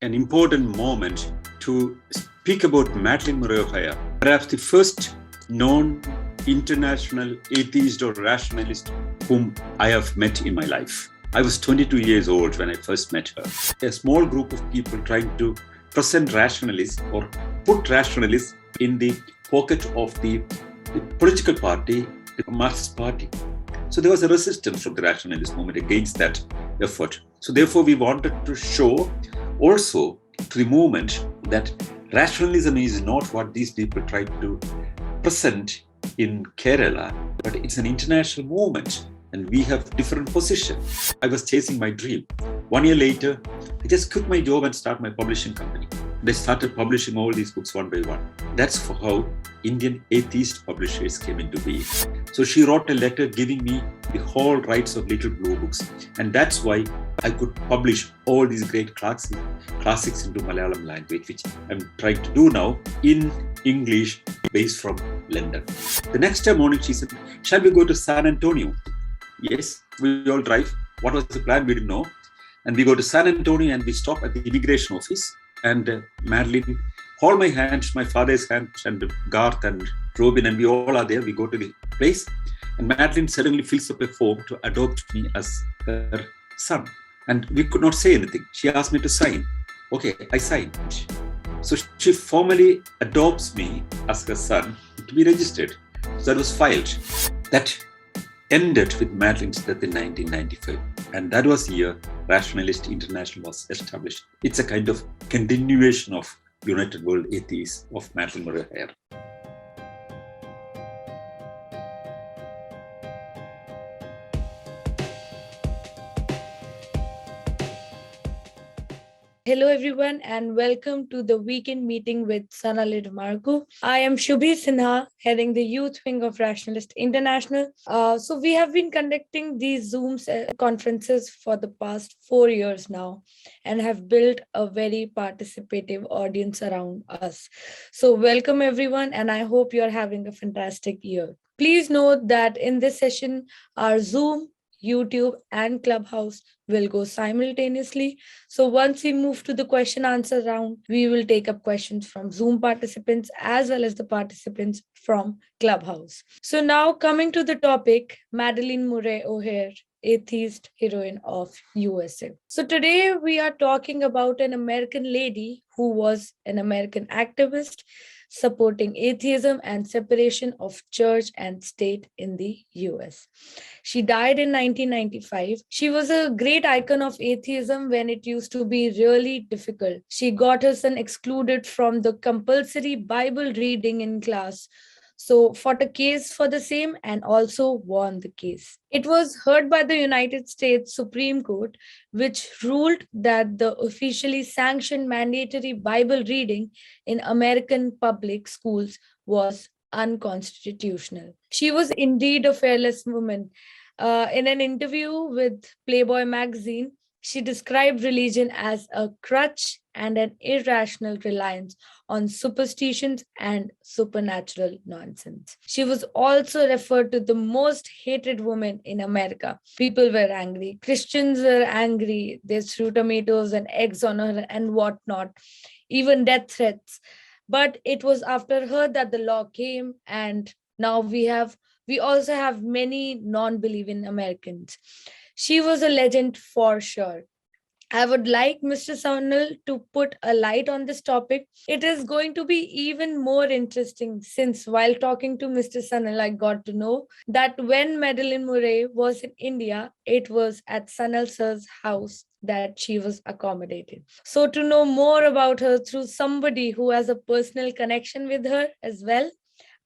an important moment to speak about Madalyn O'Hare, perhaps the first known international atheist or rationalist whom I have met in my life. I was 22 years old when I first met her. A small group of people trying to present rationalists or put rationalists in the pocket of the political party, the Marxist party. So there was a resistance from the rationalist movement against that effort. So therefore, we wanted to show also to the movement that rationalism is not what these people tried to present in Kerala, but it's an international movement and we have different positions. I was chasing my dream. 1 year later, I just quit my job and started my publishing company. They started publishing all these books one by one. That's how Indian atheist publishers came into being. So she wrote a letter giving me the whole rights of Little Blue Books. And that's why I could publish all these great classics into Malayalam language, which I'm trying to do now in English, based from London. The next day morning, she said, shall we go to San Antonio? Yes, we all drive. What was the plan? We didn't know. And we go to San Antonio and we stop at the immigration office. And Madalyn hold my hand, my father's hand, and Garth and Robin, and we all are there. We go to the place. And Madalyn suddenly fills up a form to adopt me as her son. And we could not say anything. She asked me to sign. Okay, I signed. So she formally adopts me as her son to be registered. So that was filed. That ended with Madalyn's death in 1995. And that was the year Rationalist International was established. It's a kind of continuation of United World Atheists of Madalyn O'Hare. Hello everyone and welcome to the weekend meeting with Sanal Edamaruku. I am Shubhi Sinha, heading the youth wing of Rationalist International. So we have been conducting these Zooms conferences for the past 4 years now and have built a very participative audience around us. So welcome everyone and I hope you're having a fantastic year. Please note that in this session, our Zoom, YouTube and Clubhouse will go simultaneously. So once we move to the question answer round, we will take up questions from Zoom participants as well as the participants from Clubhouse. So now coming to the topic, Madalyn O'Hare, atheist heroine of USA. So today we are talking about an American lady who was an American activist supporting atheism and separation of church and state in the US. She died in 1995. She was a great icon of atheism when it used to be really difficult. She got her son excluded from the compulsory Bible reading in class. So fought a case for the same and also won the case. It was heard by the United States Supreme Court, which ruled that the officially sanctioned mandatory Bible reading in American public schools was unconstitutional. She was indeed a fearless woman. In an interview with Playboy magazine, she described religion as a crutch and an irrational reliance on superstitions and supernatural nonsense. She was also referred to the most hated woman in America. People were angry. Christians were angry. They threw tomatoes and eggs on her and whatnot, even death threats. But it was after her that the law came, and now we also have many non-believing Americans. She was a legend for sure. I would like Mr. Sanal to put a light on this topic. It is going to be even more interesting since while talking to Mr. Sanal, I got to know that when Madalyn O'Hare was in India, it was at Sanal sir's house that she was accommodated. So to know more about her through somebody who has a personal connection with her as well,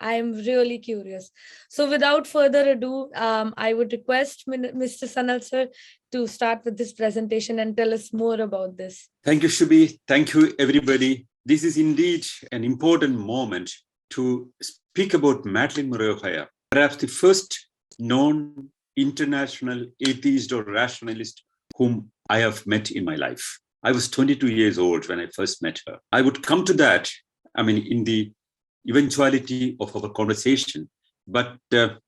I am really curious. So without further ado, I would request Mr. Sanal sir to start with this presentation and tell us more about this. Thank you, Shubhi. Thank you, everybody. This is indeed an important moment to speak about Madalyn O'Hare, perhaps the first known international atheist or rationalist whom I have met in my life. I was 22 years old when I first met her. I would come to that, in the eventuality of our conversation, but I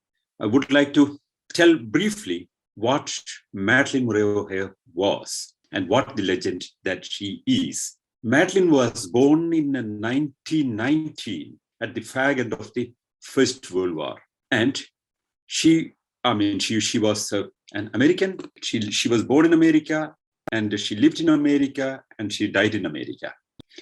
would like to tell briefly what Madalyn O'Hare was. and what the legend that she is. Madalyn was born in 1919 at the fag end of the First World War. And she was an American. She was born in America, and she lived in America, and she died in America.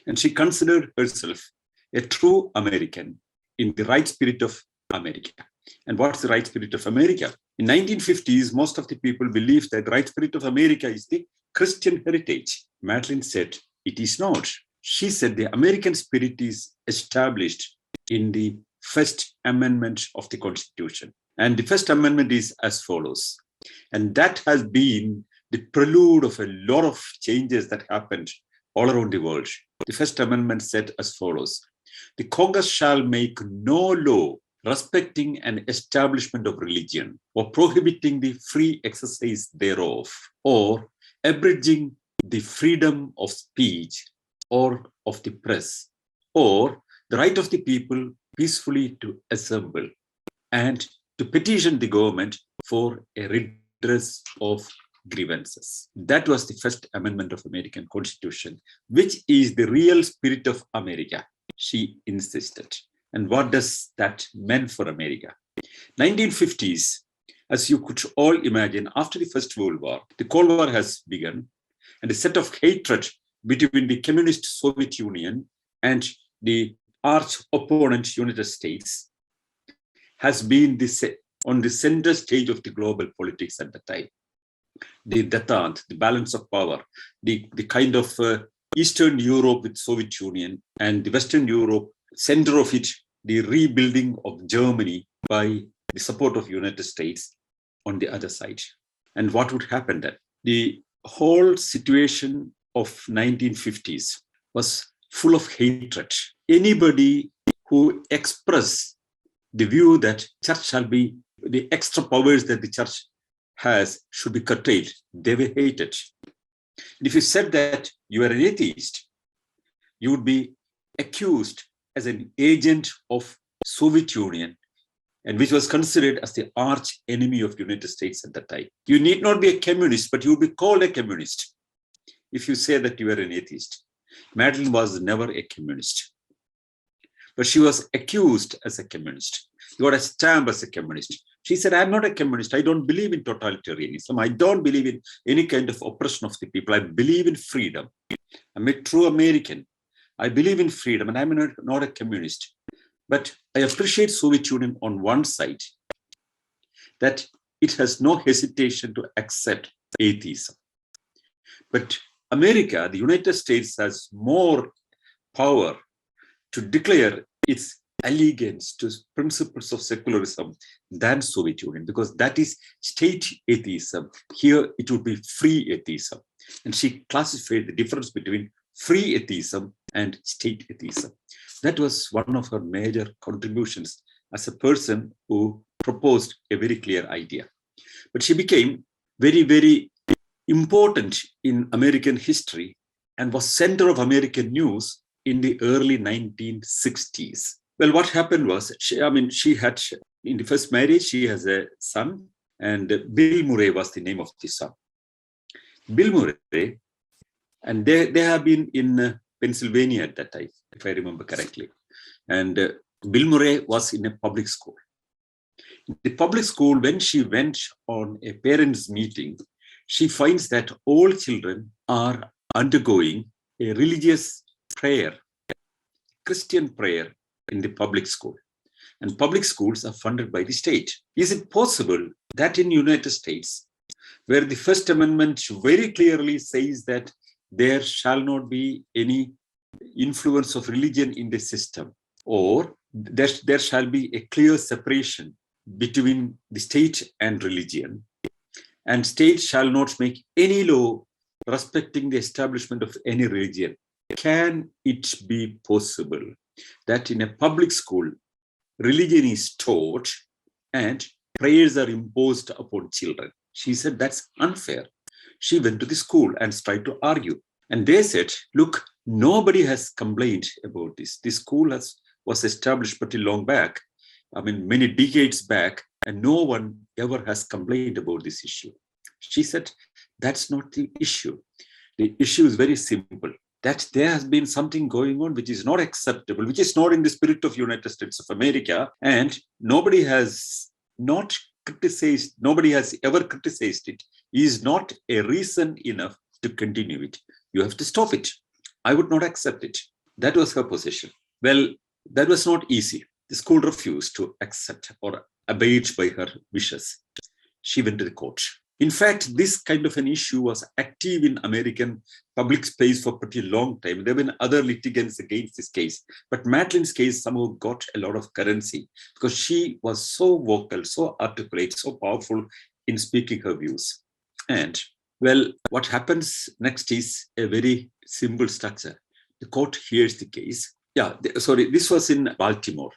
And she considered herself a true American in the right spirit of America. And what's the right spirit of America? In 1950s, most of the people believed that the right spirit of America is the Christian heritage. Madalyn said, it is not. She said the American spirit is established in the First Amendment of the Constitution. And the First Amendment is as follows. And that has been the prelude of a lot of changes that happened all around the world. The First Amendment said as follows. The Congress shall make no law respecting an establishment of religion or prohibiting the free exercise thereof or abridging the freedom of speech or of the press or the right of the people peacefully to assemble and to petition the government for a redress of grievances. That was the First Amendment of American Constitution, which is the real spirit of America, she insisted. And what does that mean for America? 1950s, as you could all imagine, after the First World War, the Cold War has begun, and a set of hatred between the communist Soviet Union and the arch opponent United States has been on the center stage of the global politics at the time. The détente, the balance of power, the kind of Eastern Europe with Soviet Union and the Western Europe, center of it, the rebuilding of Germany by the support of United States on the other side. And what would happen then? The whole situation of 1950s was full of hatred. Anybody who expressed the view that church shall be, the extra powers that the church has should be curtailed, they were hated. And if you said that you are an atheist, you would be accused as an agent of Soviet Union, and which was considered as the arch enemy of the United States at that time. You need not be a communist, but you would be called a communist if you say that you are an atheist. Madalyn was never a communist, but she was accused as a communist. You got a stamp as a communist. She said, I'm not a communist. I don't believe in totalitarianism. I don't believe in any kind of oppression of the people. I believe in freedom. I'm a true American. I believe in freedom, and I'm not a communist. But I appreciate Soviet Union on one side, that it has no hesitation to accept atheism. But America, the United States, has more power to declare its allegiance to principles of secularism than Soviet Union, because that is state atheism. Here it would be free atheism. And she classified the difference between free atheism and state atheism. That was one of her major contributions as a person who proposed a very clear idea. But she became very, very important in American history and was center of American news in the early 1960s. Well, what happened was, she had, in the first marriage, she has a son, and Bill Murray was the name of the son. Bill Murray, and they have been in Pennsylvania at that time, if I remember correctly. And Bill Murray was in a public school. In the public school, when she went on a parents' meeting, she finds that all children are undergoing a religious prayer, Christian prayer, in the public school. And public schools are funded by the state. Is it possible that in the United States, where the First Amendment very clearly says that there shall not be any influence of religion in the system, or there shall be a clear separation between the state and religion, and state shall not make any law respecting the establishment of any religion? Can it be possible that in a public school, religion is taught and prayers are imposed upon children? She said that's unfair. She went to the school and tried to argue. And they said, look, nobody has complained about this. This school was established pretty long back, many decades back, and no one ever has complained about this issue. She said, that's not the issue. The issue is very simple, that there has been something going on which is not acceptable, which is not in the spirit of United States of America, and nobody has ever criticized it, is not a reason enough to continue it. You have to stop it. I would not accept it. That was her position. Well, that was not easy. The school refused to accept or abide by her wishes. She went to the court. In fact, this kind of an issue was active in American public space for a pretty long time. There have been other litigants against this case, but Madalyn's case somehow got a lot of currency because she was so vocal, so articulate, so powerful in speaking her views. And well, what happens next is a very simple structure. The court hears the case. This was in Baltimore.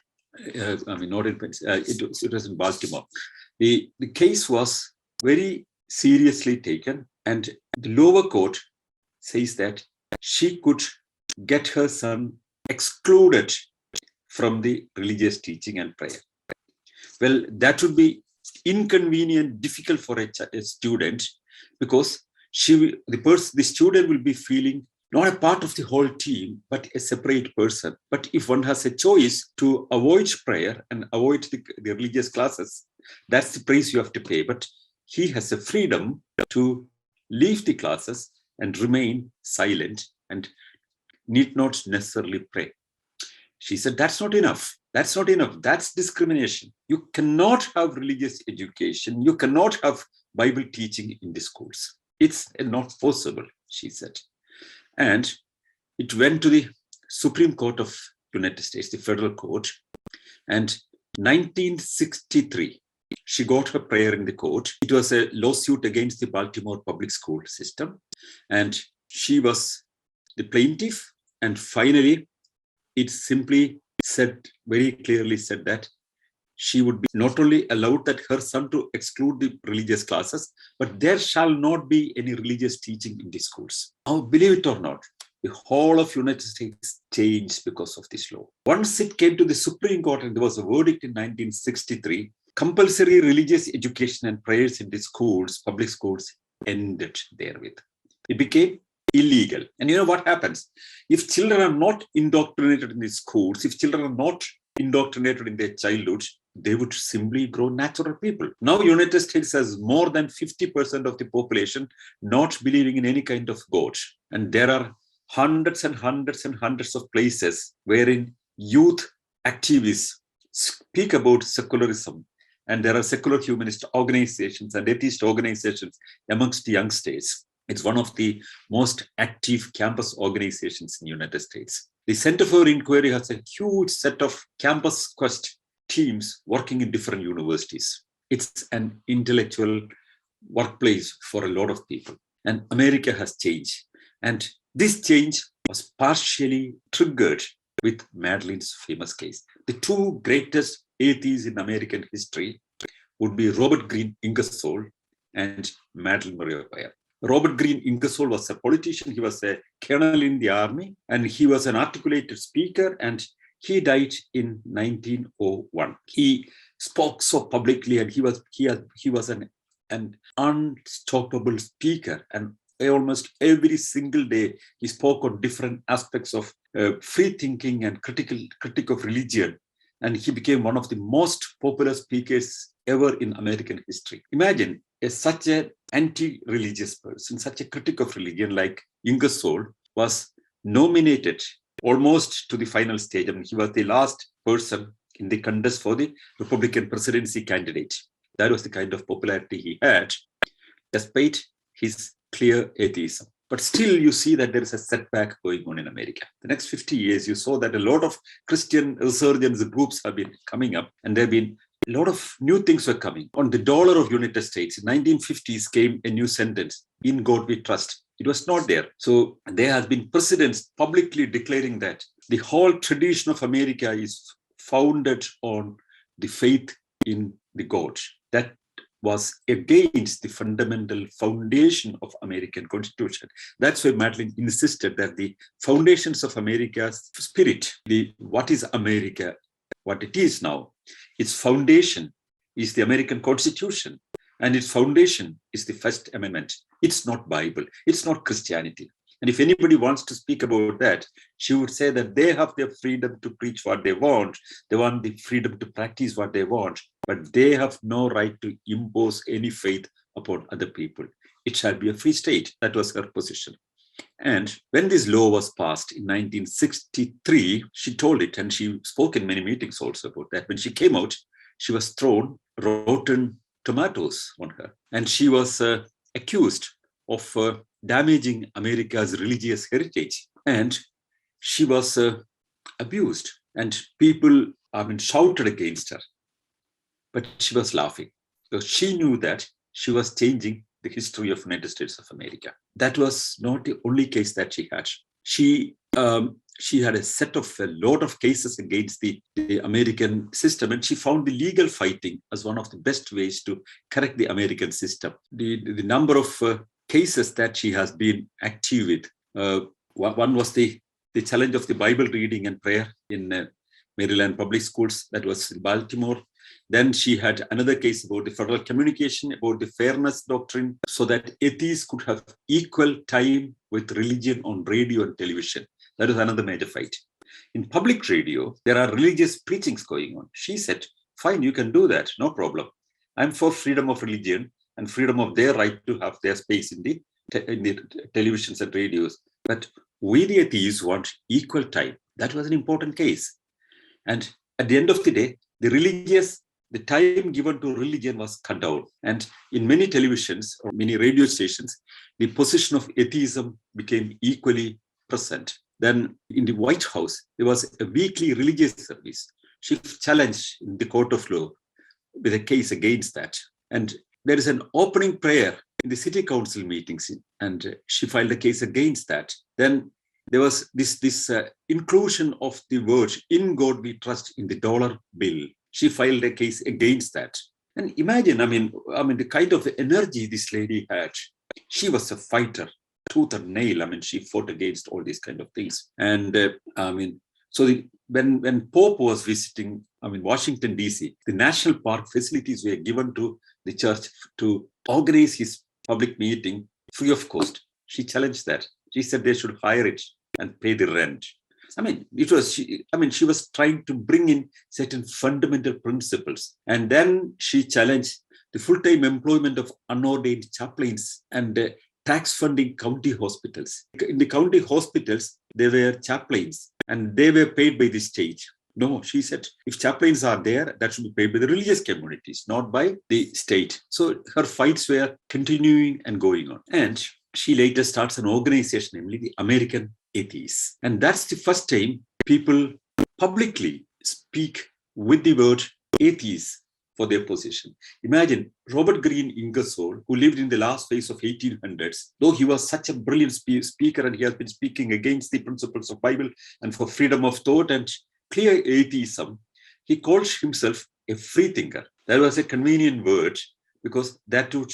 Not in Pennsylvania. It was in Baltimore. The case was very seriously taken, and the lower court says that she could get her son excluded from the religious teaching and prayer. Well, that would be inconvenient, difficult for a student, because the student will be feeling not a part of the whole team, but a separate person. But if one has a choice to avoid prayer and avoid the religious classes, that's the price you have to pay. But he has a freedom to leave the classes and remain silent and need not necessarily pray. She said, that's not enough. That's not enough. That's discrimination. You cannot have religious education. You cannot have Bible teaching in the schools. It's not possible, she said. And it went to the Supreme Court of United States, the federal court. And 1963, she got her prayer in the court. It was a lawsuit against the Baltimore public school system. And she was the plaintiff. And finally, it simply very clearly said that she would be not only allowed that her son to exclude the religious classes, but there shall not be any religious teaching in the schools. Now, believe it or not, the whole of United States changed because of this law. Once it came to the Supreme Court and there was a verdict in 1963, compulsory religious education and prayers in the schools, public schools, ended therewith. It became illegal. And you know what happens? If children are not indoctrinated in the schools, if children are not indoctrinated in their childhood, they would simply grow natural people. Now, United States has more than 50% of the population not believing in any kind of God. And there are hundreds and hundreds and hundreds of places wherein youth activists speak about secularism. And there are secular humanist organizations and atheist organizations amongst the youngsters. It's one of the most active campus organizations in the United States. The Center for Inquiry has a huge set of campus quest teams working in different universities. It's an intellectual workplace for a lot of people. And America has changed. And this change was partially triggered with Madalyn's famous case. The two greatest atheists in American history would be Robert Green Ingersoll and Madalyn Murray. Robert Green Ingersoll was a politician. He was a colonel in the army, and he was an articulated speaker, and he died in 1901. He spoke so publicly, and he was an unstoppable speaker. And almost every single day, he spoke on different aspects of free thinking and critique of religion. And he became one of the most popular speakers ever in American history. Imagine such an anti-religious person, such a critic of religion like Ingersoll was nominated almost to the final stage. I mean, he was the last person in the contest for the Republican presidency candidate. That was the kind of popularity he had, despite his clear atheism. But still, you see that there is a setback going on in America. The next 50 years, you saw that a lot of Christian resurgence groups have been coming up, and there have been a lot of new things were coming. On the dollar of United States, in 1950s came a new sentence, "In God we trust." It was not there. So there has been presidents publicly declaring that the whole tradition of America is founded on the faith in the God. That was against the fundamental foundation of American Constitution. That's why Madalyn insisted that the foundations of America's spirit, what is America, what it is now, its foundation is the American Constitution. and its foundation is the First Amendment. It's not Bible. It's not Christianity. And if anybody wants to speak about that, she would say that they have their freedom to preach what they want. They want the freedom to practice what they want, but they have no right to impose any faith upon other people. It shall be a free state. That was her position. And when this law was passed in 1963, she told it, and she spoke in many meetings also about that. When she came out, she was thrown rotten tomatoes on her. And she was accused of damaging America's religious heritage. And she was abused. And people, shouted against her. But she was laughing because she knew that she was changing the history of United States of America. That was not the only case that she had. She had a lot of cases against the American system, and she found the legal fighting as one of the best ways to correct the American system. The number of cases that she has been active with. One was the challenge of the Bible reading and prayer in Maryland public schools. That was in Baltimore. Then she had another case about the federal communication, about the fairness doctrine, so that atheists could have equal time with religion on radio and television. That is another major fight. In public radio, there are religious preachings going on. She said, fine, you can do that, no problem. I'm for freedom of religion and freedom of their right to have their space in the televisions and radios. But we, the atheists, want equal time. That was an important case. And at the end of the day, the time given to religion was cut down. And in many televisions or many radio stations, the position of atheism became equally present. Then in the White House, there was a weekly religious service. She challenged in the court of law with a case against that. And there is an opening prayer in the city council meetings, and she filed a case against that. Then there was this inclusion of the word, in God we trust, in the dollar bill. She filed a case against that. And imagine, the kind of energy this lady had. She was a fighter, tooth and nail. She fought against all these kind of things. And when Pope was visiting, Washington, D.C., the national park facilities were given to the church to organize his public meeting free of cost. She challenged that. She said they should hire it and pay the rent. She was trying to bring in certain fundamental principles. And then she challenged the full-time employment of unordained chaplains and tax funding county hospitals. In the county hospitals, there were chaplains and they were paid by the state. No, she said, if chaplains are there, that should be paid by the religious communities, not by the state. So her fights were continuing and going on. And she later starts an organization, namely the American Atheists. And that's the first time people publicly speak with the word atheist for their position. Imagine Robert Greene Ingersoll, who lived in the last phase of 1800s, though he was such a brilliant speaker and he has been speaking against the principles of Bible and for freedom of thought and clear atheism, he calls himself a free thinker. That was a convenient word because that would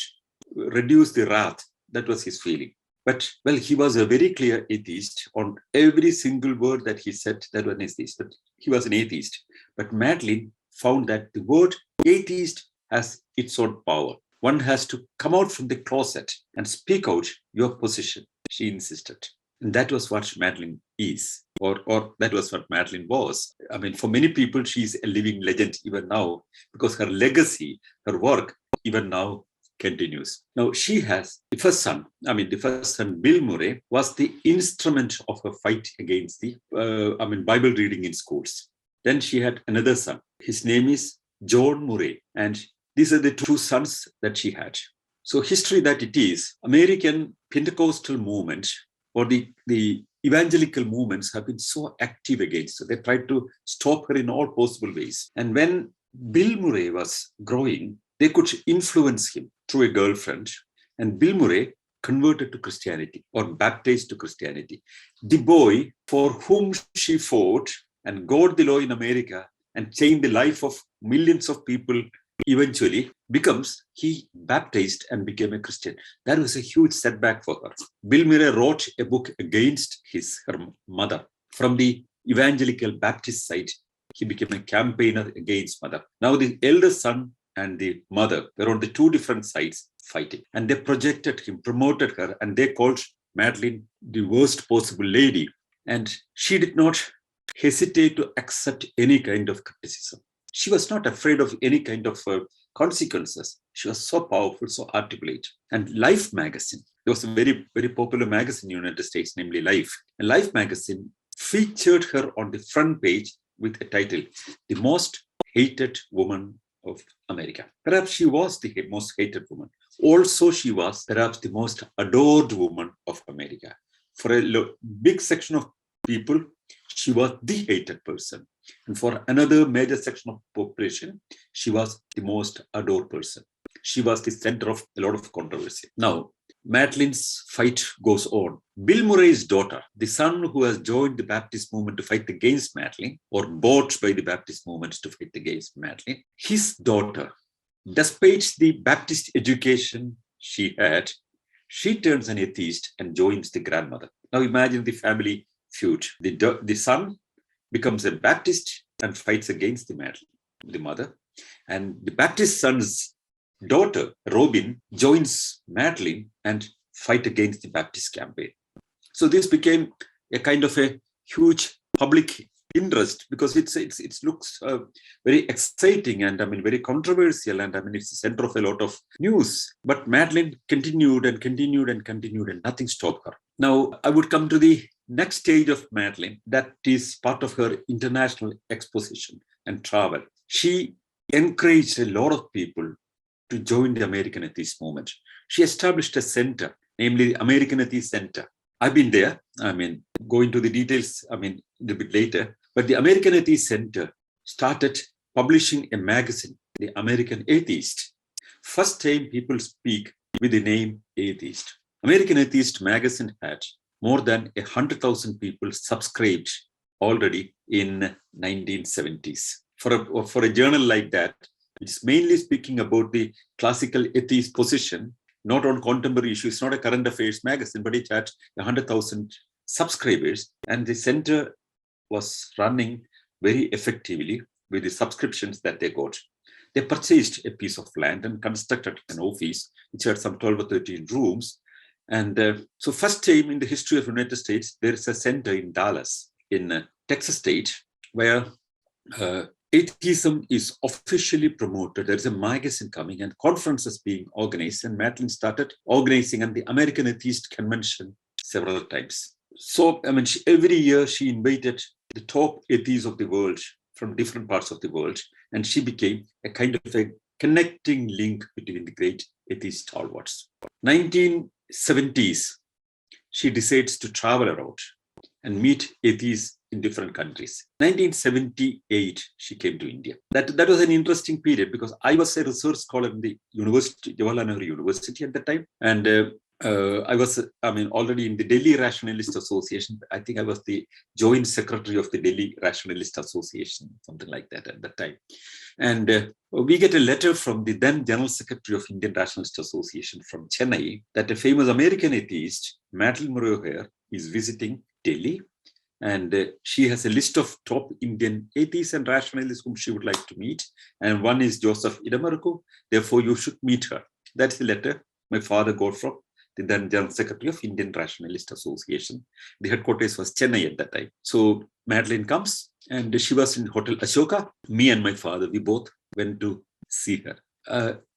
reduce the wrath. That was his feeling. But, he was a very clear atheist on every single word that he said. That was an atheist, but he was an atheist. But Madalyn found that the word atheist has its own power. One has to come out from the closet and speak out your position, she insisted. And that was what Madalyn is, or that was what Madalyn was. For many people, she's a living legend even now because her legacy, her work, even now continues. Now, she has the first son, Bill Murray, was the instrument of her fight against the Bible reading in schools. Then she had another son. His name is John Murray. And these are the two sons that she had. So history that it is, American Pentecostal movement or the evangelical movements have been so active against her. They tried to stop her in all possible ways. And when Bill Murray was growing, they could influence him through a girlfriend. And Bill Murray converted to Christianity or baptized to Christianity. The boy for whom she fought and got the law in America and changed the life of millions of people eventually he baptized and became a Christian. That was a huge setback for her. Bill Murray wrote a book against her mother. From the evangelical Baptist side, he became a campaigner against mother. Now the elder son and the mother were on the two different sides fighting. And they projected him, promoted her, and they called Madalyn the worst possible lady. And she did not hesitate to accept any kind of criticism. She was not afraid of any kind of consequences. She was so powerful, so articulate. And Life magazine, there was a very, very popular magazine in the United States, namely Life. And Life magazine featured her on the front page with a title, The Most Hated Woman of America. Perhaps she was the most hated woman. Also, she was perhaps the most adored woman of America. For a big section of people, she was the hated person. And for another major section of population, she was the most adored person. She was the center of a lot of controversy. Now, Madalyn's fight goes on. Bill Murray's daughter, the son who has joined the Baptist movement to fight against Madalyn, or bought by the Baptist movement to fight against Madalyn, his daughter, despite the Baptist education she had, she turns an atheist and joins the grandmother. Now imagine the family feud. The son becomes a Baptist and fights against the mother. And the Baptist son's daughter, Robin, joins Madalyn and fight against the Baptist campaign. So this became a kind of a huge public interest because it looks very exciting and very controversial, and it's the center of a lot of news. But Madalyn continued and continued and continued, and nothing stopped her. Now I would come to the next stage of Madalyn, that is part of her international exposition and travel. She encouraged a lot of people to join the American Atheist movement. She established a center, namely the American Atheist Center. I've been there. Go into the details, a little bit later. But the American Atheist Center started publishing a magazine, the American Atheist. First time people speak with the name Atheist. American Atheist magazine had more than 100,000 people subscribed already in 1970s. For a journal like that, it's mainly speaking about the classical atheist position, not on contemporary issues, not a current affairs magazine, but it had 100,000 subscribers. And the center was running very effectively with the subscriptions that they got. They purchased a piece of land and constructed an office, which had some 12 or 13 rooms. And so first time in the history of the United States, there is a center in Dallas, in Texas state, where atheism is officially promoted. There is a magazine coming and conferences being organized, and Madalyn started organizing at the American Atheist Convention several times. So, every year she invited the top atheists of the world from different parts of the world, and she became a kind of a connecting link between the great atheist stalwarts. 1970s, she decides to travel around and meet atheists in different countries. 1978, she came to India. That was an interesting period because I was a research scholar in the university, Jawaharlal Nehru University at the time. And I was, already in the Delhi Rationalist Association. I think I was the joint secretary of the Delhi Rationalist Association, something like that at that time. And we get a letter from the then General Secretary of Indian Rationalist Association from Chennai that a famous American atheist, Madalyn Murray, is visiting Delhi. And she has a list of top Indian atheists and rationalists whom she would like to meet. And one is Sanal Edamaruku. Therefore, you should meet her. That's the letter my father got from the then General Secretary of Indian Rationalist Association. The headquarters was Chennai at that time. So Madalyn comes and she was in Hotel Ashoka. Me and my father, we both went to see her.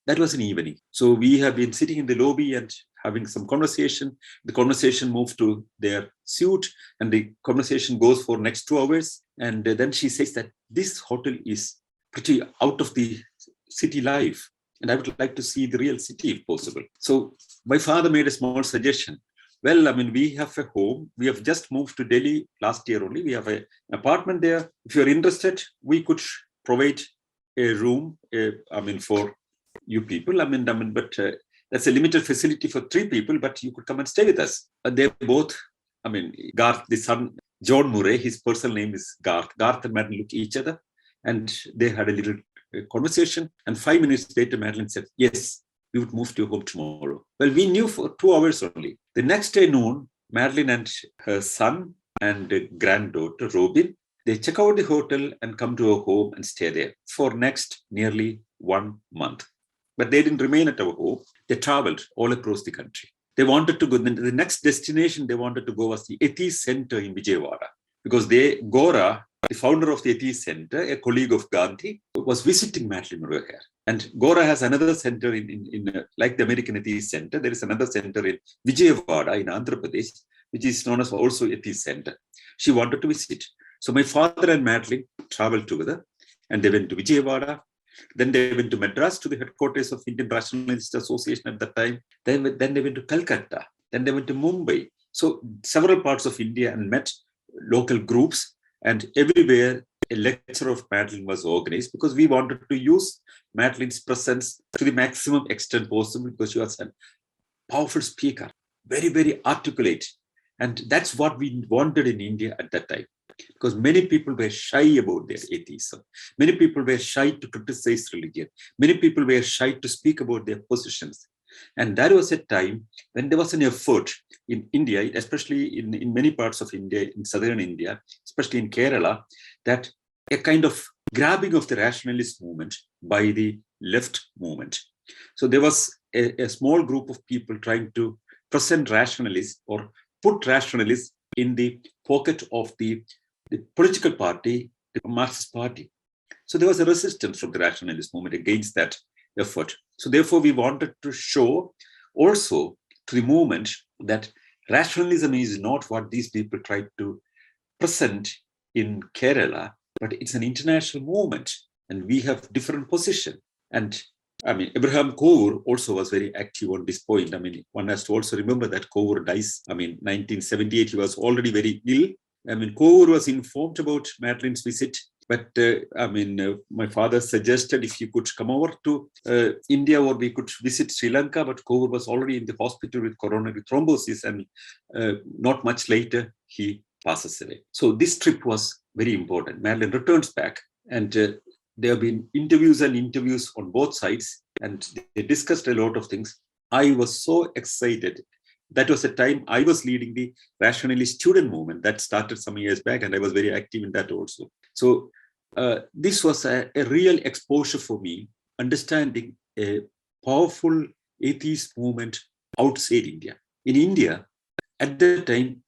That was an evening. So we have been sitting in the lobby and having some conversation. The conversation moved to their suite and the conversation goes for next 2 hours. And then she says that this hotel is pretty out of the city life. And I would like to see the real city if possible. So my father made a small suggestion. Well, we have a home. We have just moved to Delhi last year only. We have an apartment there. If you're interested, we could provide a room, for you people. But that's a limited facility for 3 people, but you could come and stay with us. And they both, Garth, the son, John Murray, his personal name is Garth. Garth and Madalyn looked at each other and they had a little conversation. And 5 minutes later, Madalyn said, yes, we would move to your home tomorrow. Well, we knew for 2 hours only. The next day noon, Madalyn and her son and granddaughter, Robin, they check out the hotel and come to her home and stay there for next nearly 1 month. But they didn't remain at our home. They traveled all across the country. They wanted to go, the next destination they wanted to go was the Atheist Center in Vijayawada. Because Gora, the founder of the Atheist Center, a colleague of Gandhi, was visiting Madalyn Monroe. And Gora has another center in like the American Atheist Center. There is another center in Vijayawada in Andhra Pradesh, which is known as also Atheist Center. She wanted to visit. So my father and Madalyn traveled together and they went to Vijayawada. Then they went to Madras, to the headquarters of Indian Rationalist Association at that time. Then they went to Calcutta. Then they went to Mumbai. So several parts of India and met local groups, and everywhere a lecture of Madalyn was organized because we wanted to use Madalyn's presence to the maximum extent possible because she was a powerful speaker, very, very articulate. And that's what we wanted in India at that time. Because many people were shy about their atheism. Many people were shy to criticize religion. Many people were shy to speak about their positions. And that was a time when there was an effort in India, especially in many parts of India, in southern India, especially in Kerala, that a kind of grabbing of the rationalist movement by the left movement. So there was a small group of people trying to present rationalists or put rationalists in the pocket of the political party, the Marxist party. So there was a resistance from the rationalist movement against that effort. So therefore, we wanted to show also to the movement that rationalism is not what these people tried to present in Kerala, but it's an international movement and we have different position. And I mean, Abraham Kovoor also was very active on this point. I mean, one has to also remember that Kovoor dies. I mean, 1978, he was already very ill. I mean, Kovoor was informed about Madalyn's visit, but my father suggested if you could come over to India or we could visit Sri Lanka, but Kovoor was already in the hospital with coronary thrombosis and not much later, he passes away. So this trip was very important. Madalyn returns back and there have been interviews on both sides and they discussed a lot of things. I was so excited. That was a time I was leading the Rationalist student movement that started some years back, and I was very active in that also. So this was a real exposure for me, understanding a powerful atheist movement outside India. In India, at that time,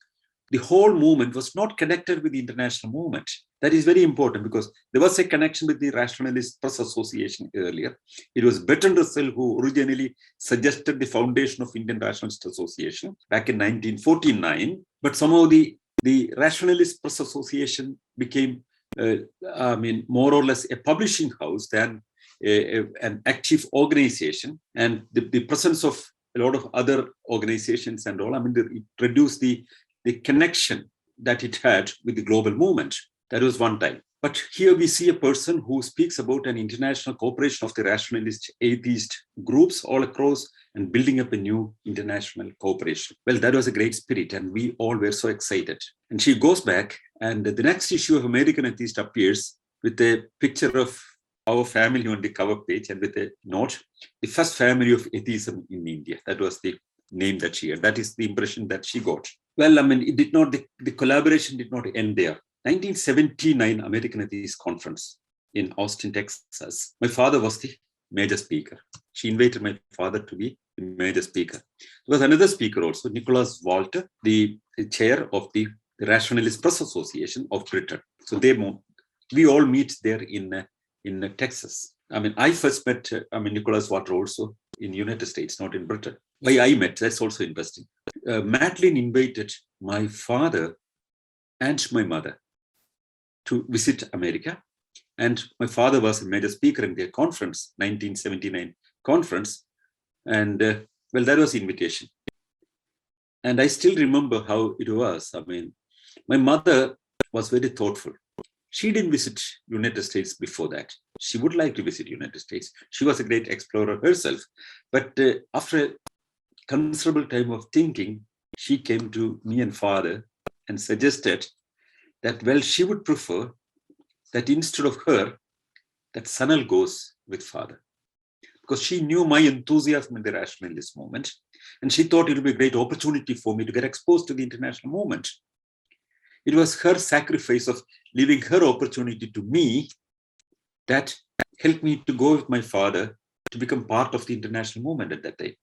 the whole movement was not connected with the international movement. That is very important because there was a connection with the Rationalist Press Association earlier. It was Bertrand Russell who originally suggested the foundation of Indian Rationalist Association back in 1949. But somehow the Rationalist Press Association became, more or less a publishing house than an active organization. And the presence of a lot of other organizations and all, it reduced the connection that it had with the global movement. That was one time. But here we see a person who speaks about an international cooperation of the rationalist atheist groups all across and building up a new international cooperation. Well, that was a great spirit and we all were so excited. And she goes back and the next issue of American Atheist appears with a picture of our family on the cover page and with a note, the first family of atheism in India. That was the name that she had. That is the impression that she got. Well, it did not, the collaboration did not end there. 1979 American Atheist Conference in Austin, Texas. My father was the major speaker. She invited my father to be the major speaker. There was another speaker also, Nicholas Walter, the chair of the Rationalist Press Association of Britain. So we all meet there in Texas. I first met Nicholas Walter also in the United States, not in Britain. Why I met, that's also interesting. Madalyn invited my father and my mother to visit America. And my father was a major speaker in their conference, 1979 conference. And that was the invitation. And I still remember how it was. My mother was very thoughtful. She didn't visit United States before that. She would like to visit United States. She was a great explorer herself. But after a considerable time of thinking, she came to me and father and suggested that, well, she would prefer that instead of her, that Sanal goes with father. Because she knew my enthusiasm in the rationalist movement. And she thought it would be a great opportunity for me to get exposed to the international movement. It was her sacrifice of leaving her opportunity to me that helped me to go with my father to become part of the international movement at that time.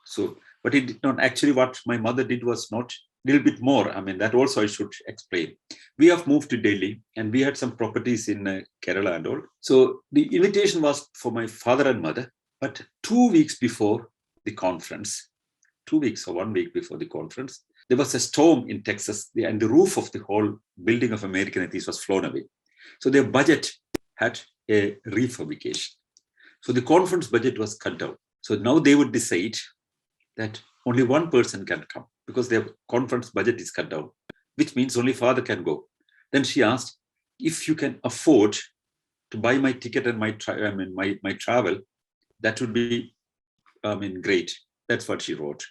So, but it did not actually, what my mother did was not a little bit more. I mean, that also I should explain. We have moved to Delhi and we had some properties in Kerala and all. So the invitation was for my father and mother, but 2 weeks before the conference, 2 weeks or 1 week before the conference, there was a storm in Texas and the roof of the whole building of American Atheist was flown away. So their budget had a refurbishment. So the conference budget was cut down. So now they would decide that only one person can come because their conference budget is cut down, which means only father can go. Then she asked, if you can afford to buy my ticket and my travel, that would be, great. That's what she wrote.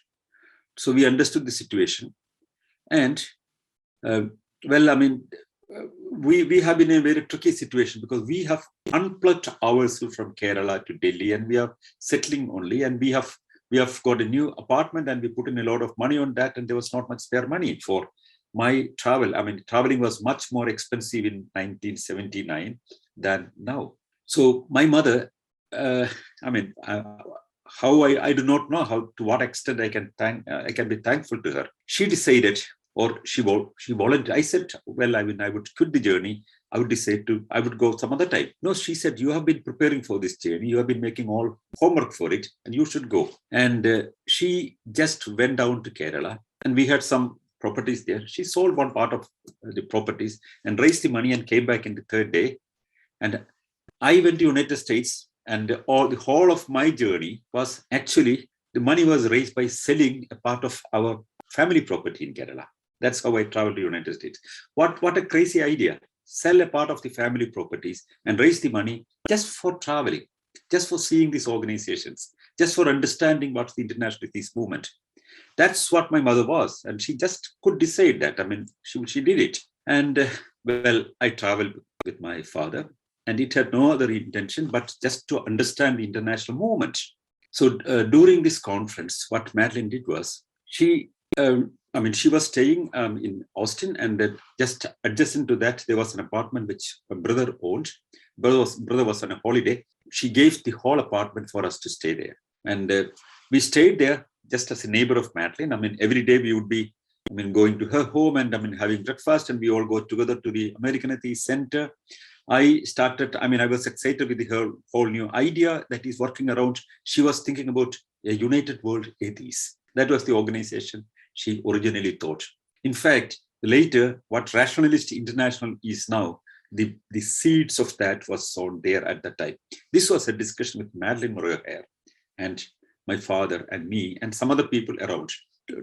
So we understood the situation. And we have been in a very tricky situation because we have unplugged ourselves from Kerala to Delhi and we are settling only, and we have got a new apartment and we put in a lot of money on that, and there was not much spare money for my travel. I mean, traveling was much more expensive in 1979 than now. So my mother, I do not know how, to what extent I can be thankful to her. She decided, or she volunteered. I said, well, I would quit the journey. I would go some other time. No, she said, you have been preparing for this journey. You have been making all homework for it and you should go. And she just went down to Kerala and we had some properties there. She sold one part of the properties and raised the money and came back in the third day. And I went to United States, and the whole of my journey was actually, the money was raised by selling a part of our family property in Kerala. That's how I traveled to United States. What a crazy idea. Sell a part of the family properties and raise the money just for traveling, just for seeing these organizations, just for understanding what's the international atheist movement. That's what my mother was. And she just could decide that. I mean, she did it. And I traveled with my father, and it had no other intention but just to understand the international movement. So during this conference, what Madalyn did was, she was staying in Austin, and just adjacent to that, there was an apartment which a brother owned. Brother was on a holiday. She gave the whole apartment for us to stay there. And we stayed there just as a neighbor of Madalyn. I mean, every day we would be, going to her home and, having breakfast, and we all go together to the American Atheist Center. I was excited with her whole new idea that is working around. She was thinking about a United World Atheists. That was the organization she originally thought. In fact, later, what Rationalist International is now, the seeds of that was sown there at that time. This was a discussion with Madalyn Moreau and my father and me and some other people around,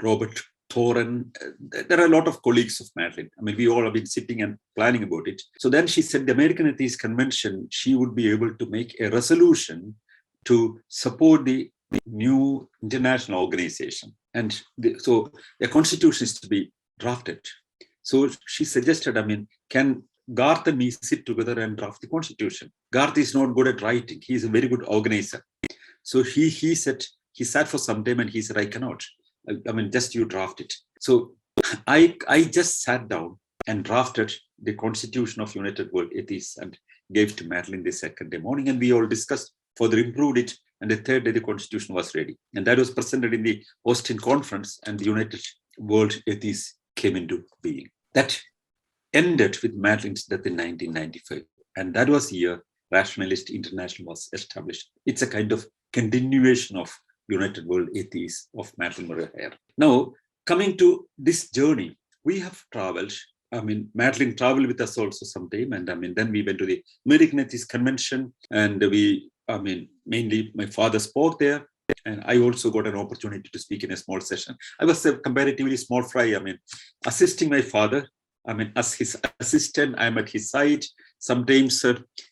Robert Thoren. There are a lot of colleagues of Madalyn. We all have been sitting and planning about it. So then she said the American Atheist Convention, she would be able to make a resolution to support the new international organization. And so a constitution is to be drafted. So she suggested, can Garth and me sit together and draft the constitution? Garth is not good at writing. He is a very good organizer. So he said, he sat for some time and he said, I cannot. Just you draft it. So I just sat down and drafted the Constitution of United World Atheists and gave to Madalyn the second day morning, and we all discussed, further improved it, and the third day the Constitution was ready. And that was presented in the Austin Conference, and the United World Atheists came into being. That ended with Madalyn's death in 1995. And that was the year Rationalist International was established. It's a kind of continuation of United World Atheists of Madalyn Moreau. Now, coming to this journey, we have traveled. Madalyn traveled with us also sometime, and then we went to the American Atheist Convention, and mainly my father spoke there, and I also got an opportunity to speak in a small session. I was a comparatively small fry, assisting my father. As his assistant, I'm at his side. Sometimes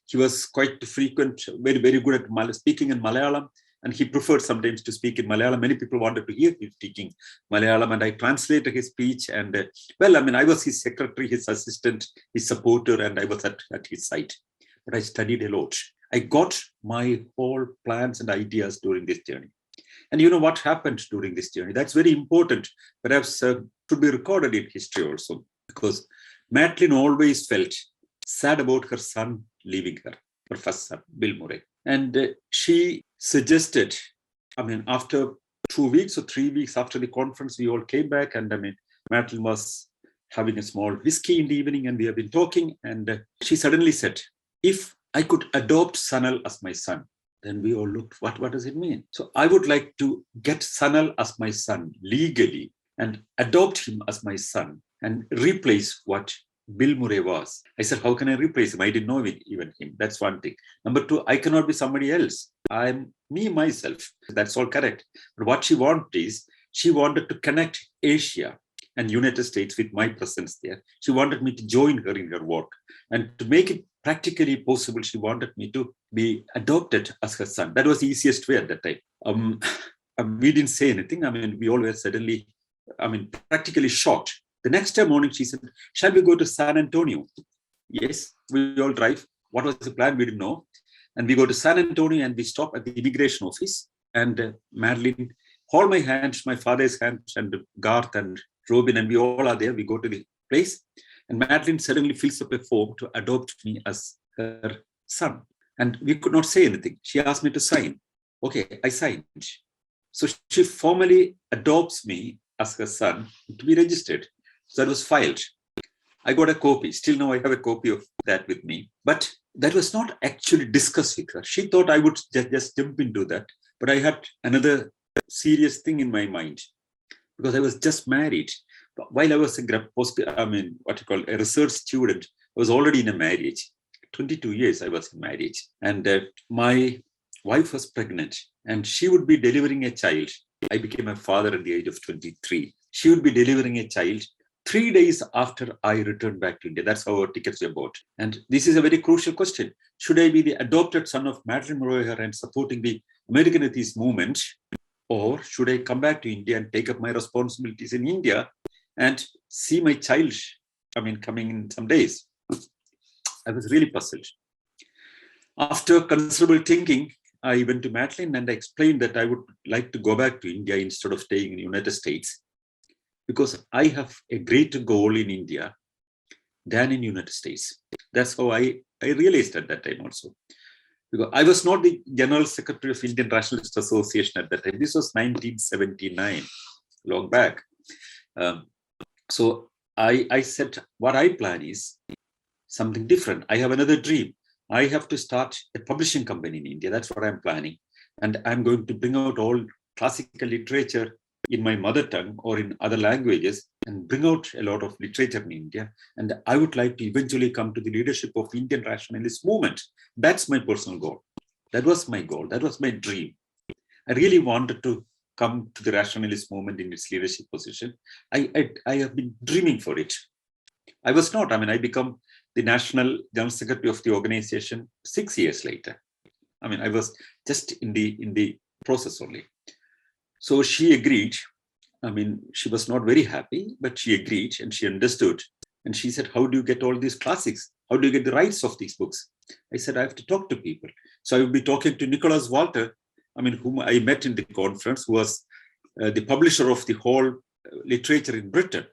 he was quite frequent, very, very good at speaking in Malayalam. And he preferred sometimes to speak in Malayalam. Many people wanted to hear him speaking Malayalam, and I translated his speech. And I was his secretary, his assistant, his supporter, and I was at his side. But I studied a lot. I got my whole plans and ideas during this journey. And you know what happened during this journey? That's very important. Perhaps should be recorded in history also, because Madalyn always felt sad about her son leaving her. Professor Bill Murray. And she suggested, after 2 weeks or 3 weeks after the conference, we all came back, and Madalyn was having a small whiskey in the evening, and we have been talking, and she suddenly said, if I could adopt Sanal as my son. Then we all looked, what does it mean? So I would like to get Sanal as my son legally and adopt him as my son and replace what Bill Murray was. I said, how can I replace him? I didn't know even him. That's one thing. Number two, I cannot be somebody else. I'm me, myself. That's all correct. But what she wanted to connect Asia and United States with my presence there. She wanted me to join her in her work. And to make it practically possible, she wanted me to be adopted as her son. That was the easiest way at that time. We didn't say anything. We all were suddenly, practically shocked. The next morning, she said, shall we go to San Antonio? Yes, we all drive. What was the plan? We didn't know. And we go to San Antonio and we stop at the immigration office. And Madalyn hold my hand, my father's hand, and Garth and Robin, and we all are there. We go to the place. And Madalyn suddenly fills up a form to adopt me as her son. And we could not say anything. She asked me to sign. Okay, I signed. So she formally adopts me as her son to be registered. So that was filed. I got a copy. Still now I have a copy of that with me. But that was not actually discussed with her. She thought I would just jump into that. But I had another serious thing in my mind because I was just married. While I was a research student, I was already in a marriage. 22 years I was in marriage. And my wife was pregnant and she would be delivering a child. I became a father at the age of 23. She would be delivering a child 3 days after I returned back to India. That's how our tickets were bought. And this is a very crucial question. Should I be the adopted son of Madalyn Murray and supporting the American Atheist movement? Or should I come back to India and take up my responsibilities in India and see my child, coming in some days? I was really puzzled. After considerable thinking, I went to Madalyn and I explained that I would like to go back to India instead of staying in the United States because I have a greater goal in India than in the United States. That's how I realized at that time also. Because I was not the General Secretary of Indian Rationalist Association at that time. This was 1979, long back. So I said, what I plan is something different. I have another dream. I have to start a publishing company in India. That's what I'm planning. And I'm going to bring out all classical literature in my mother tongue or in other languages and bring out a lot of literature in India. And I would like to eventually come to the leadership of Indian Rationalist movement. That's my personal goal. That was my goal. That was my dream. I really wanted to come to the Rationalist movement in its leadership position. I have been dreaming for it. I was not. I became the National General Secretary of the organization 6 years later. I was just in the process only. So she agreed. She was not very happy, but she agreed and she understood. And she said, how do you get all these classics? How do you get the rights of these books? I said, I have to talk to people. So I will be talking to Nicholas Walter, whom I met in the conference, who was the publisher of the whole literature in Britain.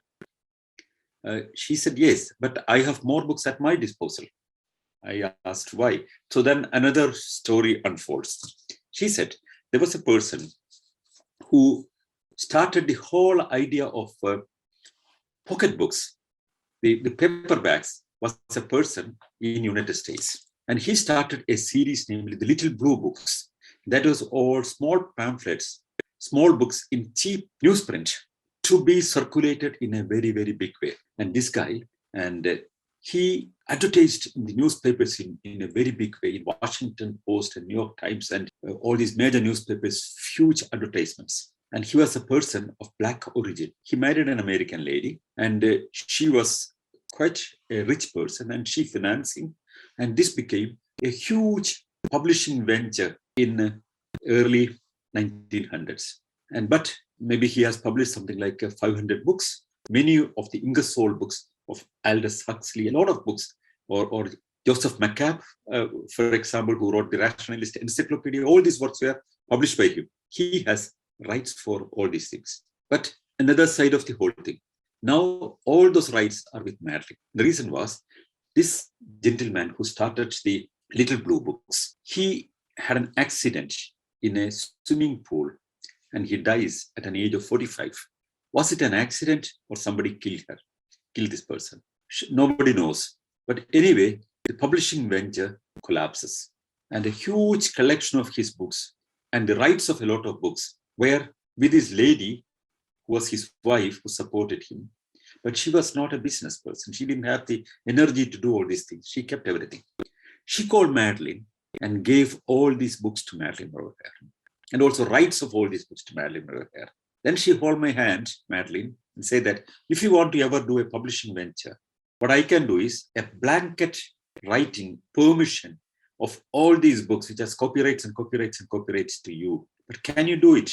She said, yes, but I have more books at my disposal. I asked why. So then another story unfolds. She said, there was a person who started the whole idea of pocket books. The paperbacks was a person in United States. And he started a series, namely the Little Blue Books. That was all small pamphlets, small books in cheap newsprint to be circulated in a very, very big way. And this guy, he advertised in the newspapers in a very big way, in Washington Post and New York Times and all these major newspapers, huge advertisements. And he was a person of Black origin. He married an American lady and she was quite a rich person and she financed him. And this became a huge publishing venture in early 1900s. But maybe he has published something like 500 books, many of the Ingersoll books of Aldous Huxley, a lot of books, or Joseph McCabe, for example, who wrote the Rationalist Encyclopedia. All these works were published by him. He has rights for all these things. But another side of the whole thing, now all those rights are with Madalyn. The reason was this gentleman who started the Little Blue Books. He had an accident in a swimming pool and he dies at an age of 45. Was it an accident or somebody killed this person? Nobody knows. But anyway, the publishing venture collapses and a huge collection of his books and the rights of a lot of books were with this lady who was his wife who supported him. But she was not a business person. She didn't have the energy to do all these things. She kept everything. She called Madalyn and gave all these books to Madalyn and also rights of all these books to Madalyn. Then she held my hand, Madalyn, and said that if you want to ever do a publishing venture, what I can do is a blanket writing permission of all these books, which has copyrights and copyrights and copyrights to you. But can you do it?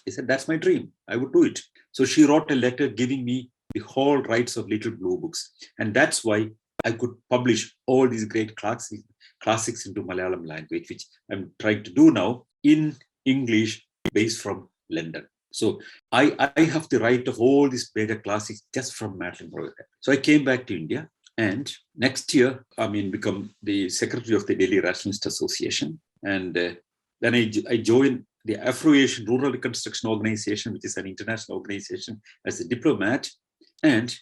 I said, that's my dream. I would do it. So she wrote a letter giving me the whole rights of Little Blue Books. And that's why I could publish all these great classics into Malayalam language, which I'm trying to do now in English based from London. So I have the right of all these major classics just from Madalyn. So I came back to India and next year, become the secretary of the Delhi Rationalist Association. And then I joined the Afro-Asian Rural Reconstruction Organization, which is an international organization, as a diplomat. And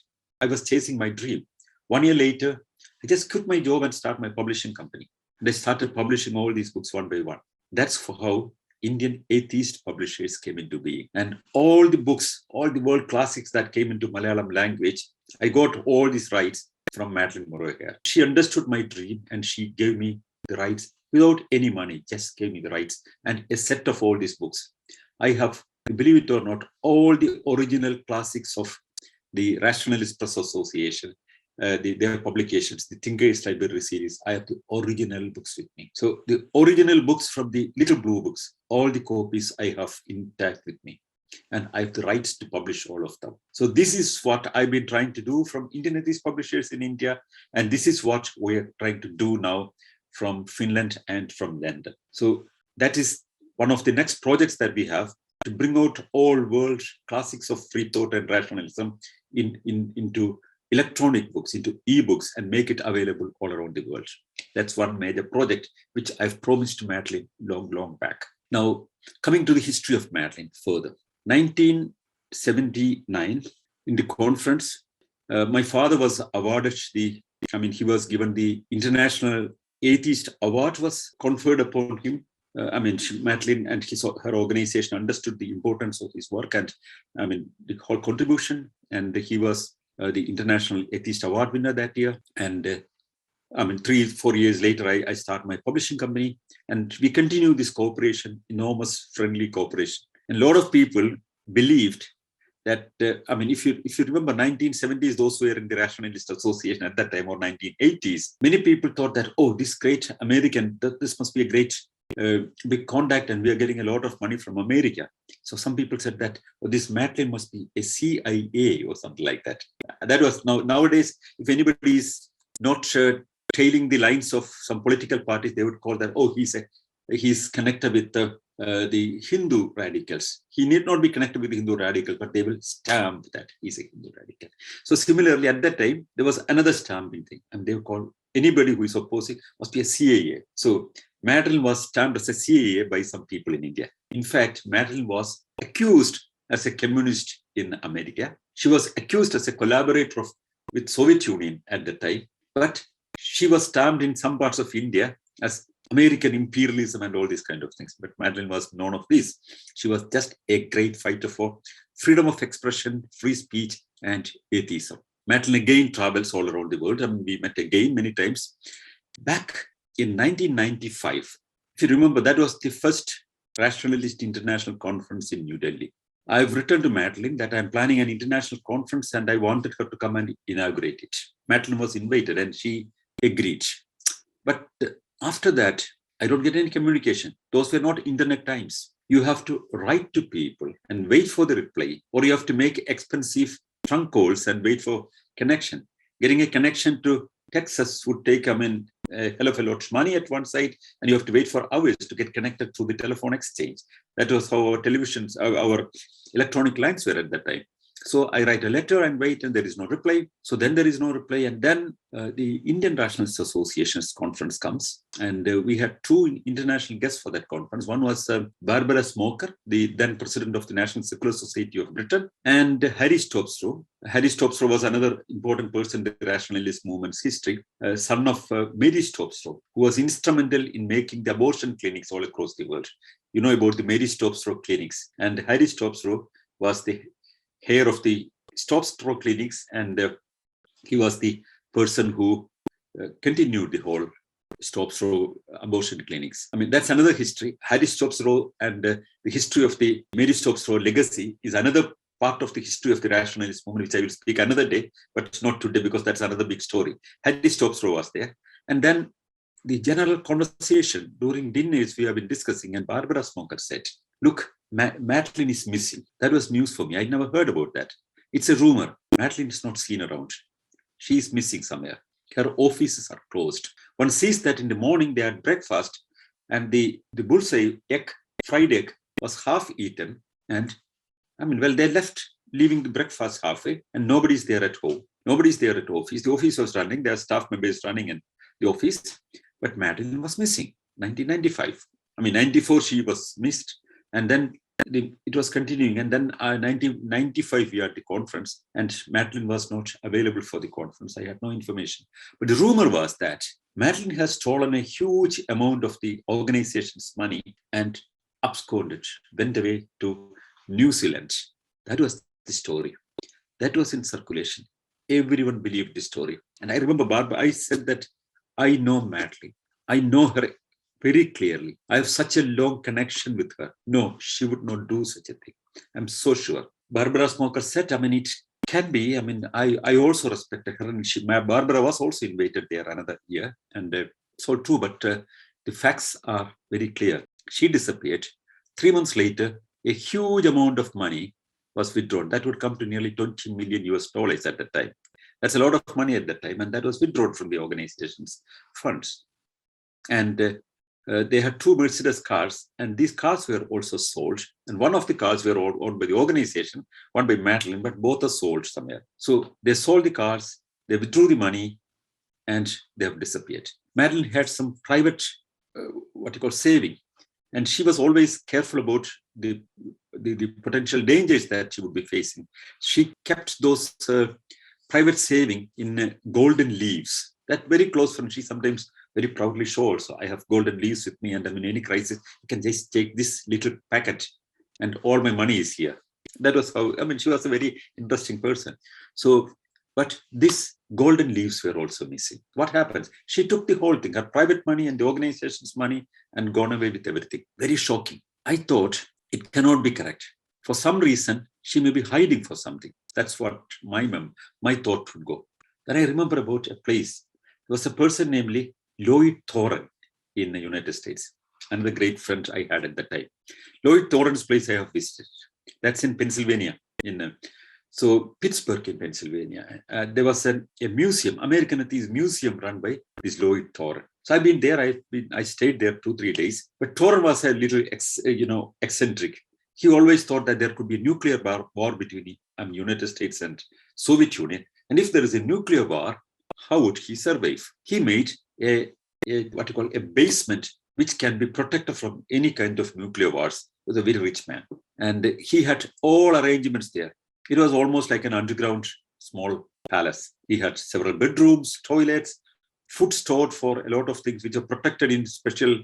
I was chasing my dream. 1 year later, I just quit my job and started my publishing company. And I started publishing all these books one by one. That's how Indian Atheist publishers came into being. And all the books, all the world classics that came into Malayalam language, I got all these rights from Madalyn Murugayan. She understood my dream and she gave me the rights without any money, just gave me the rights and a set of all these books. I have, believe it or not, all the original classics of the Rationalist Press Association, their publications, the Thinkers Library series. I have the original books with me. So the original books from the Little Blue Books, all the copies I have intact with me. And I have the rights to publish all of them. So this is what I've been trying to do from Indian Atheist publishers in India. And this is what we're trying to do now from Finland and from London. So that is one of the next projects that we have, to bring out all world classics of free thought and rationalism into electronic books, into e-books, and make it available all around the world. That's one major project which I've promised to Madalyn long back. Now, coming to the history of Madalyn further. 1979, in the conference, my father was awarded he was given the International Atheist Award was conferred upon him. Madalyn and her organization understood the importance of his work and the whole contribution, and he was the International Atheist Award winner that year. And 3-4 years later, I started my publishing company, and we continue this cooperation, enormous friendly cooperation. And a lot of people believed that, if you remember 1970s, those who were in the Rationalist Association at that time, or 1980s, many people thought that, oh, this great American, this must be a great big contact, and we are getting a lot of money from America. So some people said that, oh, this Madalyn must be a CIA or something like that. That was nowadays, if anybody is not tailing the lines of some political parties, they would call that, oh, he's connected with the Hindu radicals. He need not be connected with the Hindu radical, but they will stamp that he's a Hindu radical. So similarly, at that time, there was another stamping thing, and they would call anybody who is opposing must be a CIA. So Madalyn was stamped as a CIA by some people in India. In fact, Madalyn was accused as a communist in America. She was accused as a collaborator with Soviet Union at the time, but she was stamped in some parts of India as American imperialism and all these kind of things. But Madalyn was none of this. She was just a great fighter for freedom of expression, free speech, and atheism. Madalyn again travels all around the world. We met again many times. Back in 1995, if you remember, that was the first Rationalist International Conference in New Delhi. I've written to Madalyn that I'm planning an international conference and I wanted her to come and inaugurate it. Madalyn was invited and she agreed. But after that, I don't get any communication. Those were not internet times. You have to write to people and wait for the reply, or you have to make expensive trunk calls and wait for connection. Getting a connection to Texas would take, a hell of a lot of money at one side, and you have to wait for hours to get connected through the telephone exchange. That was how our televisions, our electronic lines were at that time. So I write a letter and wait, and there is no reply. So then there is no reply. And then the Indian Rationalist Association's conference comes. And we had two international guests for that conference. One was Barbara Smoker, the then president of the National Secular Society of Britain, and Harry Stopsrow. Harry Stopsrow was another important person in the rationalist movement's history, son of Mary Stopsrow, who was instrumental in making the abortion clinics all across the world. You know about the Mary Stopsrow clinics. And Harry Stopsrow was the heir of the Stopsrow clinics, and he was the person who continued the whole Stopsrow abortion clinics. I mean, that's another history. Harry Stopsrow and the history of the Mary Stopsrow legacy is another part of the history of the rationalist movement, which I will speak another day, but not today because that's another big story. Harry Stopsrow was there. And then the general conversation during dinners we have been discussing, and Barbara Smoker said, look, Madalyn is missing. That was news for me. I never heard about that. It's a rumor. Madalyn is not seen around. She is missing somewhere. Her offices are closed. One sees that in the morning they had breakfast, and the bullseye egg, fried egg, was half eaten. And they left, leaving the breakfast halfway, and nobody's there at home. Nobody's there at office. The office was running. There are staff members running in the office, but Madalyn was missing. 1995. 94 she was missed. And then it was continuing. And then 1995, we had the conference, and Madalyn was not available for the conference. I had no information. But the rumor was that Madalyn has stolen a huge amount of the organization's money and absconded, went away to New Zealand. That was the story. That was in circulation. Everyone believed the story. And I remember Barbara, I said that I know Madalyn. I know her very clearly. I have such a long connection with her. No, she would not do such a thing. I'm so sure. Barbara Smoker said, it can be. I also respect her. And Barbara was also invited there another year. And so too, but the facts are very clear. She disappeared. 3 months later, a huge amount of money was withdrawn. That would come to nearly $20 million at that time. That's a lot of money at that time. And that was withdrawn from the organization's funds. And they had two Mercedes cars, and these cars were also sold. And one of the cars were owned by the organization, one by Madalyn, but both are sold somewhere. So they sold the cars, they withdrew the money, and they have disappeared. Madalyn had some private, saving, and she was always careful about the potential dangers that she would be facing. She kept those private saving in golden leaves. That very close friend, she sometimes very proudly shows. So I have golden leaves with me, and in any crisis, you can just take this little packet and all my money is here. That was how, she was a very interesting person. So, but these golden leaves were also missing. What happens? She took the whole thing, her private money and the organization's money, and gone away with everything. Very shocking. I thought it cannot be correct. For some reason, she may be hiding for something. That's what my thought would go. Then I remember about a place. There was a person named Lloyd Thoran in the United States, another great friend I had at that time. Lloyd Thoran's place I have visited. That's in Pennsylvania, so Pittsburgh in Pennsylvania. There was a museum, American Atheist museum, run by this Lloyd Thoran. So I've been there. I stayed there 2-3 days. But Thoran was a little, eccentric. He always thought that there could be a nuclear war between the United States and Soviet Union. And if there is a nuclear war, how would he survive? He made a basement which can be protected from any kind of nuclear wars. He was a very rich man. And he had all arrangements there. It was almost like an underground small palace. He had several bedrooms, toilets, food stored for a lot of things which are protected in special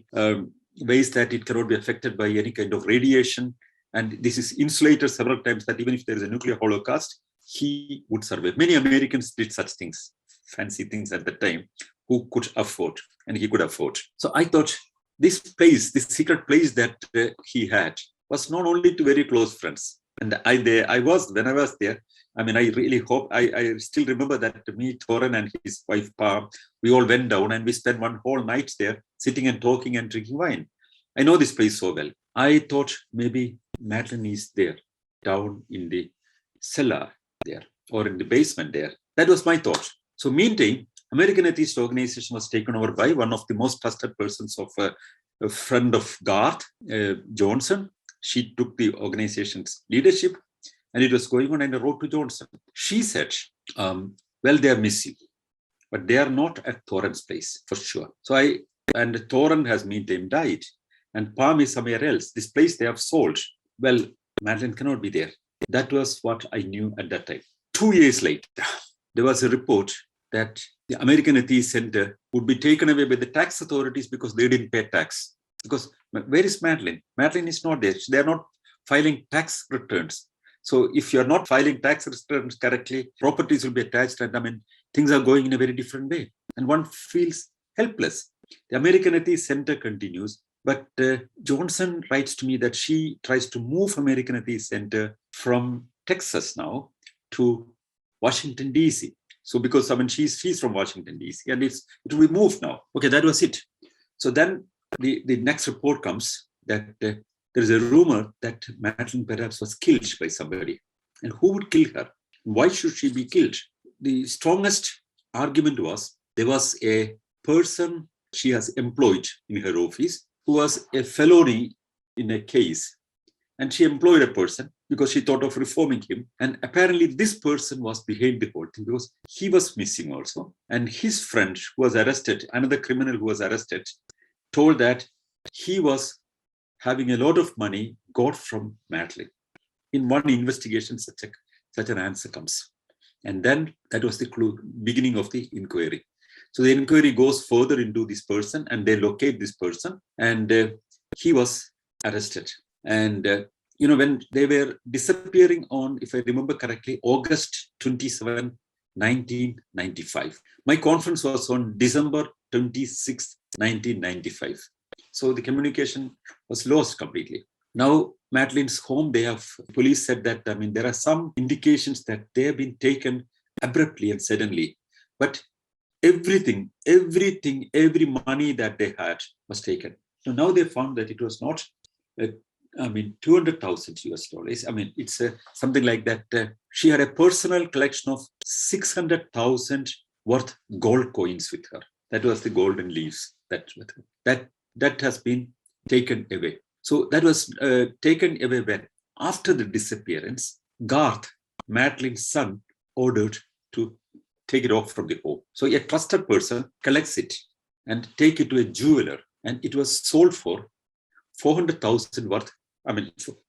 ways that it cannot be affected by any kind of radiation. And this is insulated several times that even if there is a nuclear holocaust, he would survive. Many Americans did such things, fancy things at the time, who could afford, and he could afford. So I thought this place, this secret place that he had, was not only to very close friends. And when I was there, I really hope, I still remember that me, Thoran, and his wife, Pam, we all went down and we spent one whole night there, sitting and talking and drinking wine. I know this place so well. I thought maybe Madalyn is there, down in the cellar there, or in the basement there. That was my thought. So meantime, American Atheist Organization was taken over by one of the most trusted persons of a friend of Garth, Johnson. She took the organization's leadership, and it was going on, and I wrote to Johnson. She said, well, they are missing, but they are not at Thoren's place for sure. And Thoren has meantime died, and Palm is somewhere else. This place they have sold. Well, Madalyn cannot be there. That was what I knew at that time. 2 years later, there was a report that the American Atheist Center would be taken away by the tax authorities because they didn't pay tax. Because where is Madalyn? Madalyn is not there. They are not filing tax returns. So if you're not filing tax returns correctly, properties will be attached, and things are going in a very different way. And one feels helpless. The American Atheist Center continues, but Johnson writes to me that she tries to move American Atheist Center from Texas now to Washington, D.C. So because she's from Washington, D.C. and it will be moved now. Okay, that was it. So then the next report comes that there is a rumor that Madalyn perhaps was killed by somebody. And who would kill her? Why should she be killed? The strongest argument was there was a person she has employed in her office who was a felony in a case. And she employed a person because she thought of reforming him. And apparently this person was behind the whole thing because he was missing also. And his friend who was arrested, another criminal who was arrested, told that he was having a lot of money got from Madalyn. In one investigation, such an answer comes. And then that was the beginning of the inquiry. So the inquiry goes further into this person and they locate this person, and he was arrested. And, when they were disappearing on, if I remember correctly, August 27, 1995. My conference was on December 26, 1995. So the communication was lost completely. Now, Madalyn's home, police said that, there are some indications that they have been taken abruptly and suddenly. But every money that they had was taken. So now they found that it was not, 200,000 US dollars. It's something like that. She had a personal collection of 600,000 worth gold coins with her. That was the golden leaves that has been taken away. So that was taken away when, after the disappearance, Garth, Madalyn's son, ordered to take it off from the home. So a trusted person collects it and take it to a jeweler, and it was sold for 400,000 worth.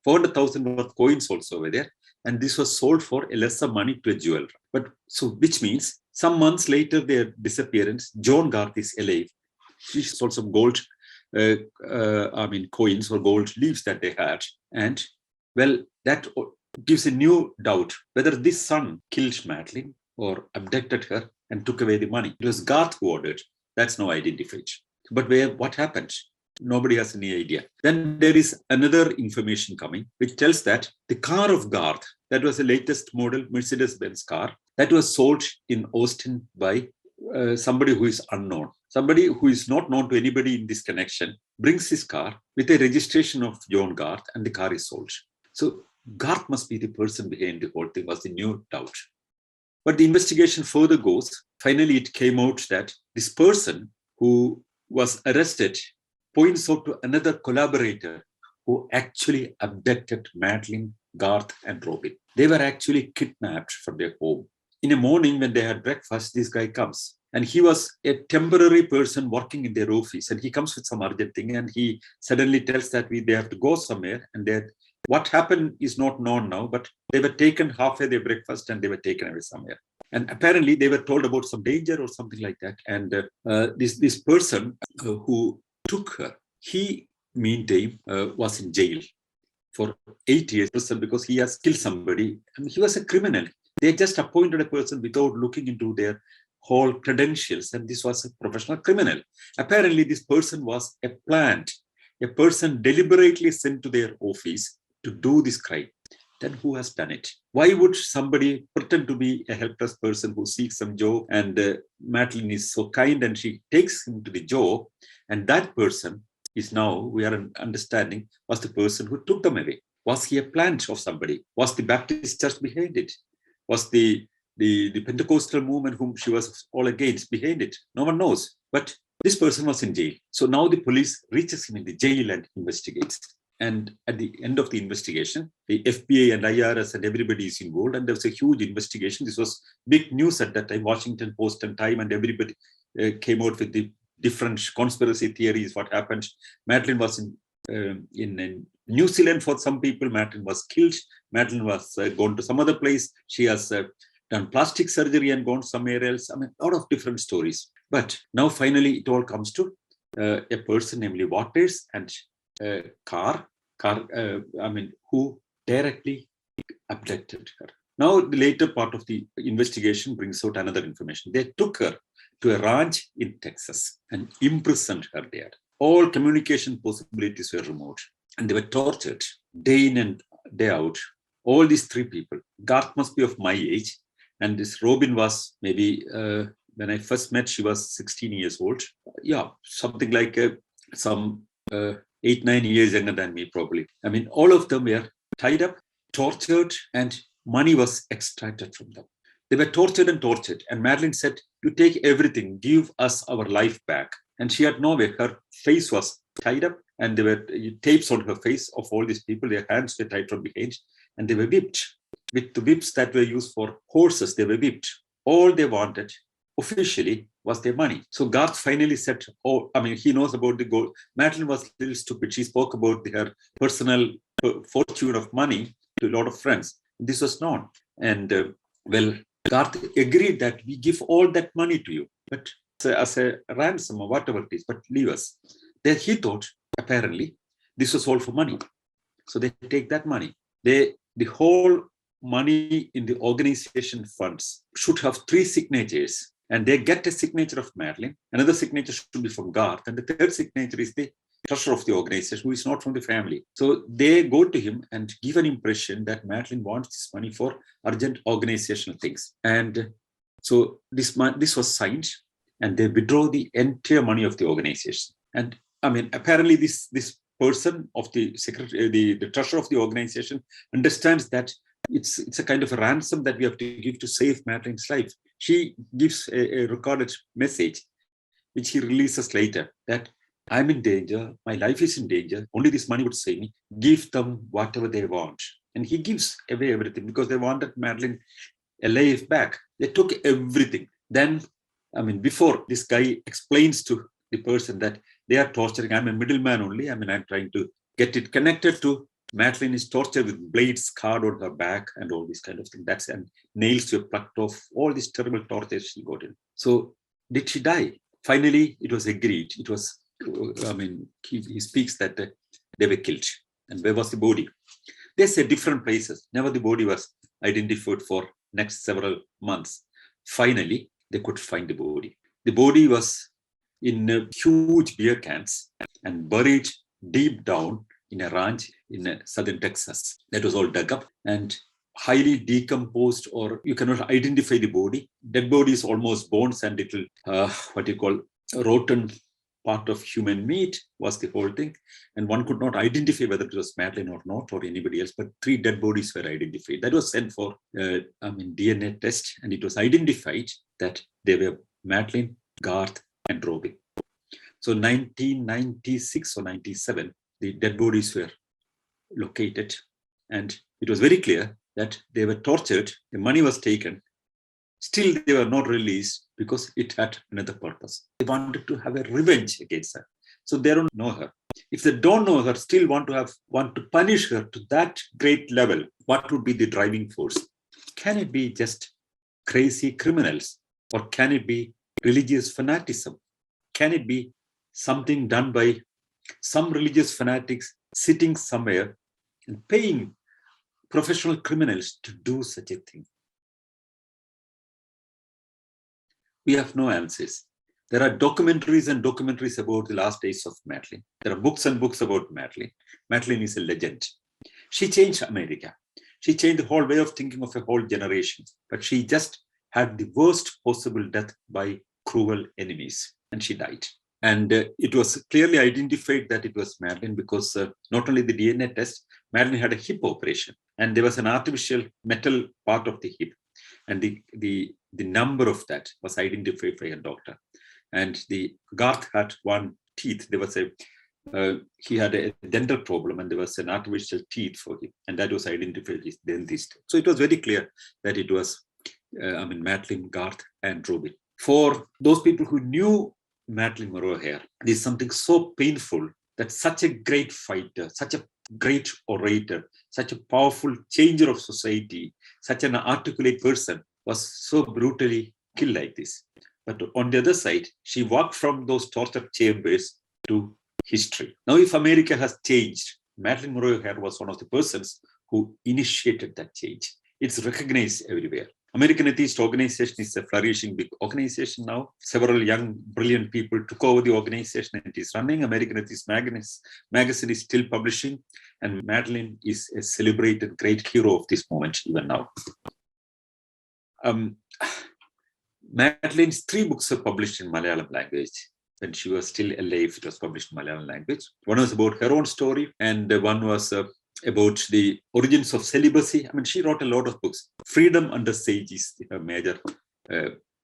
400,000 worth coins also were there, and this was sold for a lesser money to a jeweler. Which means some months later their disappearance, John Garth is alive. She sold some gold coins or gold leaves that they had. And well, that gives a new doubt whether this son killed Madalyn or abducted her and took away the money. It was Garth who ordered. That's now identified. But what happened? Nobody has any idea. Then there is another information coming, which tells that the car of Garth, that was the latest model Mercedes-Benz car, that was sold in Austin by somebody who is unknown. Somebody who is not known to anybody in this connection brings his car with a registration of John Garth, and the car is sold. So Garth must be the person behind the whole thing, was the new doubt. But the investigation further goes. Finally, it came out that this person who was arrested points out to another collaborator who actually abducted Madalyn, Garth, and Robin. They were actually kidnapped from their home. In the morning, when they had breakfast, this guy comes. And he was a temporary person working in their office. And he comes with some urgent thing. And he suddenly tells that they have to go somewhere. And what happened is not known now, but they were taken halfway their breakfast and they were taken away somewhere. And apparently they were told about some danger or something like that. And this person who took her, he meantime was in jail for 8 years because he has killed somebody. And he was a criminal. They just appointed a person without looking into their whole credentials, and this was a professional criminal. Apparently, this person was a person deliberately sent to their office to do this crime. Then who has done it? Why would somebody pretend to be a helpless person who seeks some job, and Madalyn is so kind and she takes him to the job, and that person is now, we are understanding, was the person who took them away. Was he a plant of somebody? Was the Baptist church behind it? Was the Pentecostal movement whom she was all against behind it? No one knows. But this person was in jail. So now the police reaches him in the jail and investigates. And at the end of the investigation, the FBI and IRS and everybody is involved, and there was a huge investigation. This was big news at that time. Washington Post and Time and everybody came out with the different conspiracy theories. What happened? Madalyn was in New Zealand for some people. Madalyn was killed. Madalyn was gone to some other place. She has done plastic surgery and gone somewhere else. I mean, a lot of different stories. But now finally it all comes to a person, namely Waters, and Carr, who directly abducted her. Now, the later part of the investigation brings out another information. They took her to a ranch in Texas and imprisoned her there. All communication possibilities were removed, and they were tortured day in and day out. All these three people. Garth must be of my age, and this Robin was maybe, when I first met, she was 16 years old. Yeah, something like 8-9 years younger than me, probably. I mean, all of them were tied up, tortured, and money was extracted from them. They were tortured. And Madalyn said, "You take everything, give us our life back." And she had no way. Her face was tied up, and there were tapes on her face of all these people. Their hands were tied from behind, and they were whipped. With the whips that were used for horses, they were whipped. All they wanted, officially, was their money. So Garth finally said, he knows about the gold. Madalyn was a little stupid. She spoke about her personal fortune of money to a lot of friends. This was known. And Garth agreed that we give all that money to you, but as a ransom or whatever it is, but leave us. Then he thought, apparently, this was all for money. So they take that money. The whole money in the organization funds should have 3 signatures. And they get a signature of Madalyn. Another signature should be from Garth. And the third signature is the treasurer of the organization, who is not from the family. So they go to him and give an impression that Madalyn wants this money for urgent organizational things. And so this was signed, and they withdraw the entire money of the organization. And I mean, apparently this person of the secretary, the treasurer of the organization, understands that it's a kind of a ransom that we have to give to save Madalyn's life. She gives a recorded message, which he releases later, that I'm in danger, my life is in danger, only this money would save me, give them whatever they want. And he gives away everything because they wanted Madalyn alive back. They took everything. Then, before this guy explains to the person that they are torturing, I'm a middleman only, I'm trying to get it connected to Madalyn is tortured with blades scarred on her back and all this kind of thing. And nails were plucked off, all these terrible tortures she got in. So did she die? Finally, it was agreed. It was, he speaks that they were killed. And where was the body? They said different places. Never the body was identified for next several months. Finally, they could find the body. The body was in huge beer cans and buried deep down in a ranch in southern Texas. That was all dug up and highly decomposed, or you cannot identify the body. Dead body is almost bones and little, rotten part of human meat was the whole thing. And one could not identify whether it was Madalyn or not, or anybody else, but 3 dead bodies were identified. That was sent for DNA test, and it was identified that they were Madalyn, Garth, and Robin. So 1996 or 97, the dead bodies were located, and it was very clear that they were tortured, the money was taken, still they were not released because it had another purpose. They wanted to have a revenge against her. So they don't know her. If they don't know her, still want to punish her to that great level, what would be the driving force? Can it be just crazy criminals, or can it be religious fanaticism? Can it be something done by some religious fanatics sitting somewhere and paying professional criminals to do such a thing? We have no answers. There are documentaries and documentaries about the last days of Madalyn. There are books and books about Madalyn. Madalyn is a legend. She changed America. She changed the whole way of thinking of a whole generation. But she just had the worst possible death by cruel enemies, and she died. And it was clearly identified that it was Madalyn because not only the DNA test, Madalyn had a hip operation, and there was an artificial metal part of the hip, and the number of that was identified by a doctor. And the Garth had 1 teeth. There was a he had a dental problem and there was an artificial teeth for him, and that was identified as dentist. So it was very clear that it was, Madalyn, Garth, and Robin. For those people who knew Madalyn Monroe here, there's something so painful that such a great fighter, such a great orator, such a powerful changer of society, such an articulate person was so brutally killed like this. But on the other side, she walked from those torture chambers to history. Now, if America has changed, Madalyn Monroe here was one of the persons who initiated that change. It's recognized everywhere. American Atheist Organization is a flourishing big organization now. Several young, brilliant people took over the organization and it is running. American Atheist magazine is still publishing, and Madalyn is a celebrated great hero of this moment even now. Madalyn's 3 books are published in Malayalam language. When she was still alive, it was published in Malayalam language. One was about her own story, and one was about the origins of celibacy. She wrote a lot of books. Freedom Under Sage is her major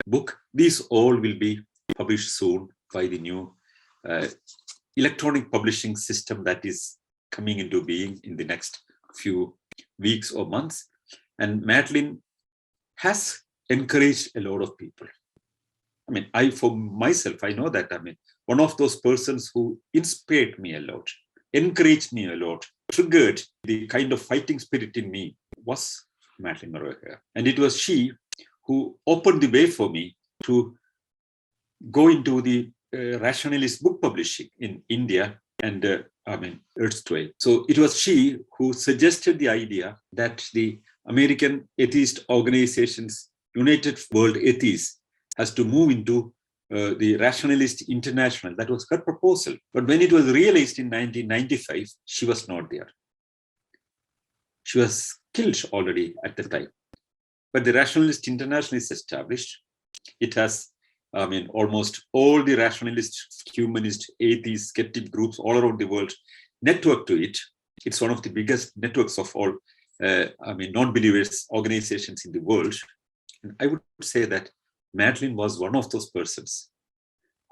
book. These all will be published soon by the new electronic publishing system that is coming into being in the next few weeks or months. And Madalyn has encouraged a lot of people. For myself, I know that, one of those persons who inspired me a lot, encouraged me a lot, triggered the kind of fighting spirit in me was Madalyn Monroe. And it was she who opened the way for me to go into the rationalist book publishing in India and erstwhile. So it was she who suggested the idea that the American Atheist Organization's United World Atheists has to move into the Rationalist International. That was her proposal. But when it was realized in 1995, she was not there. She was killed already at the time. But the Rationalist International is established. It has, almost all the rationalist, humanist, atheist, skeptic groups all around the world network to it. It's one of the biggest networks of all, non-believers organizations in the world. And I would say that Madalyn was one of those persons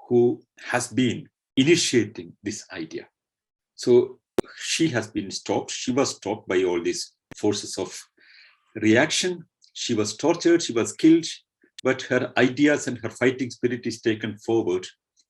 who has been initiating this idea. So she has been stopped. She was stopped by all these forces of reaction. She was tortured. She was killed. But her ideas and her fighting spirit is taken forward.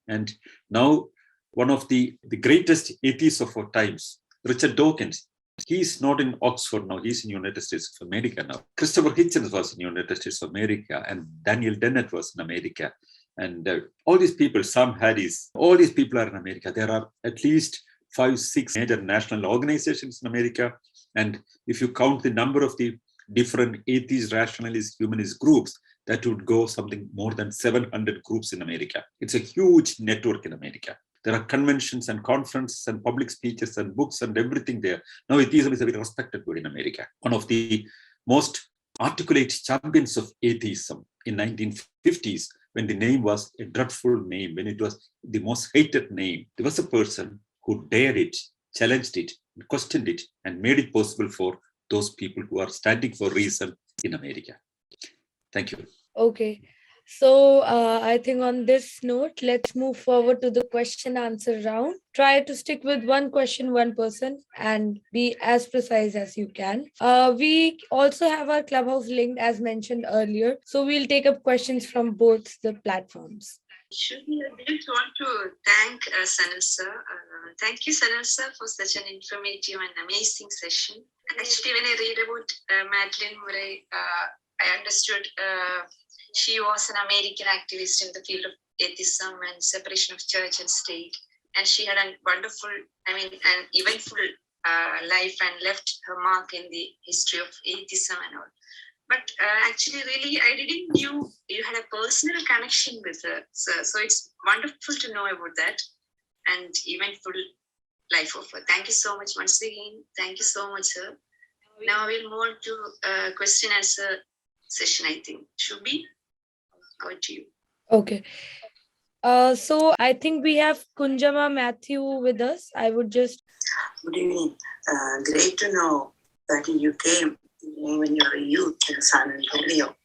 And now one of the greatest atheists of our times, Richard Dawkins, he is not in Oxford now. He's in the United States of America now. Christopher Hitchens was in the United States of America, and Daniel Dennett was in America. And all these people, Sam Harris, all these people are in America. There are at least 5-6 major national organizations in America. And if you count the number of the different atheist, rationalist, humanist groups, that would go something more than 700 groups in America. It's a huge network in America. There are conventions and conferences and public speeches and books and everything there. Now, atheism is a very respected word in America. One of the most articulate champions of atheism in 1950s, when the name was a dreadful name, when it was the most hated name, there was a person who dared it, challenged it, questioned it, and made it possible for those people who are standing for reason in America. Thank you. Okay. So I think on this note, let's move forward to the question answer round. Try to stick with one question, one person, and be as precise as you can. We also have our Clubhouse linked as mentioned earlier. So we'll take up questions from both the platforms. I just want to thank Sanal sir. Thank you, Sanal sir, for such an informative and amazing session. Actually, when I read about Madalyn Monroe, I understood she was an American activist in the field of atheism and separation of church and state. And she had a wonderful, an eventful life and left her mark in the history of atheism and all. But actually, really, I didn't knew you had a personal connection with her. So it's wonderful to know about that and eventful life of her. Thank you so much once again. Thank you so much, sir. Now we'll move on to question answer session, I think. Shubhi, over to you. Okay. So I think we have Kunjama Matthew with us. I would just... Good evening. Great to know that you came when you were a youth in San Antonio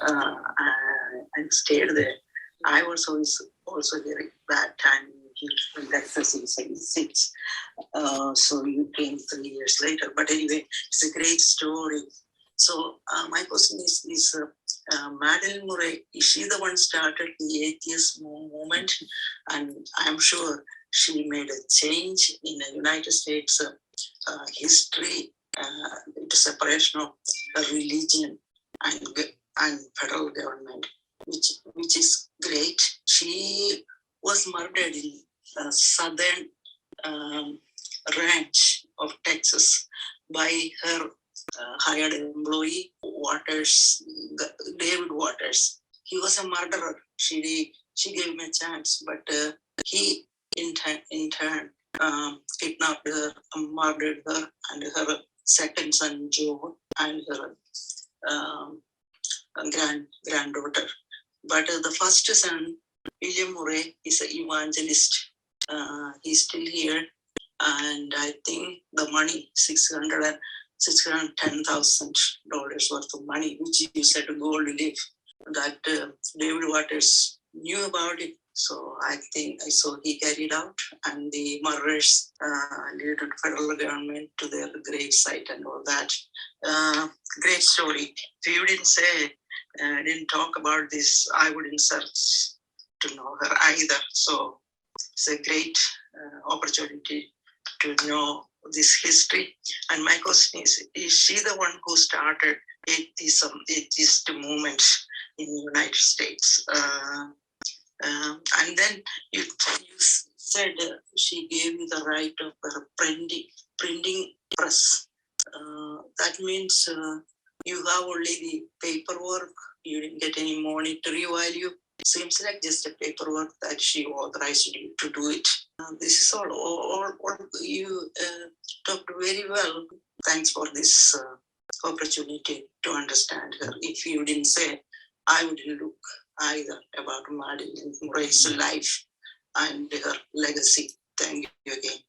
and stayed there. I was also there that time in in Texas in 76. So you came 3 years later. But anyway, it's a great story. So my question is Madalyn Murray, is she the one started the atheist movement? And I'm sure she made a change in the United States history into separation of religion and federal government, which is great. She was murdered in southern ranch of Texas by her hired employee, David Waters. He was a murderer. She gave him a chance, but he in turn kidnapped her, murdered her, and her second son Joe, and her granddaughter. But the first son, William Murray, is an evangelist. He's still here, and I think the money, $610,000 worth of money, which you said gold leaf, that David Waters knew about it. So I think he carried out, and the murderers led the federal government to their grave site and all that. Great story. If you didn't talk about this, I wouldn't search to know her either. So it's a great opportunity to know this history. And my question is she the one who started atheist movement in the United States? And then you said she gave you the right of her printing press. That means you have only the paperwork. You didn't get any monetary value. Seems like just a paperwork that she authorized you to do it. This is all you talked very well. Thanks for this opportunity to understand her. If you didn't say, I wouldn't look either about Madalyn Murray's life and her legacy. Thank you again.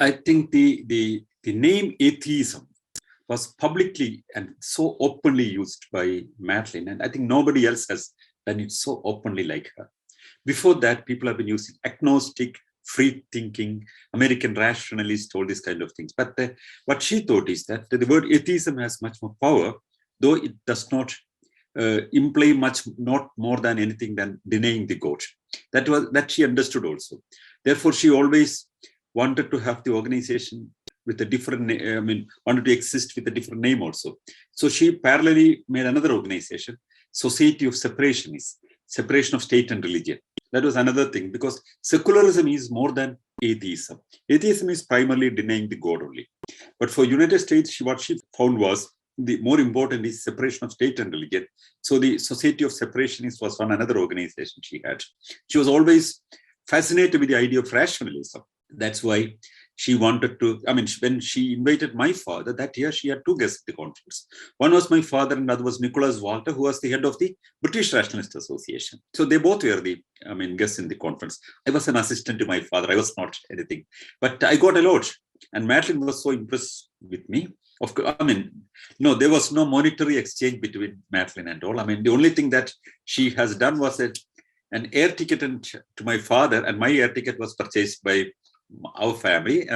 I think the name atheism was publicly and so openly used by Madalyn, and I think nobody else has done it so openly like her. Before that, people have been using agnostic, free thinking, American rationalist, all these kind of things. But what she thought is that the word atheism has much more power, though it does not imply much, not more than anything than denying the God. That she understood also. Therefore, she always wanted to have the organization with a different, wanted to exist with a different name also. So she parallelly made another organization, Society of Separationists, separation of state and religion. That was another thing, because secularism is more than atheism. Atheism is primarily denying the God only. But for United States, what she found was the more important is separation of state and religion. So the Society of Separationists was one another organization she had. She was always fascinated with the idea of rationalism. That's why she wanted to, when she invited my father, that year she had two guests at the conference. One was my father and the other was Nicholas Walter, who was the head of the British Rationalist Association. So they both were the guests in the conference. I was an assistant to my father. I was not anything, but I got a lot. And Madalyn was so impressed with me. Of course, there was no monetary exchange between Madalyn and all. The only thing that she has done was an air ticket to my father, and my air ticket was purchased by our family.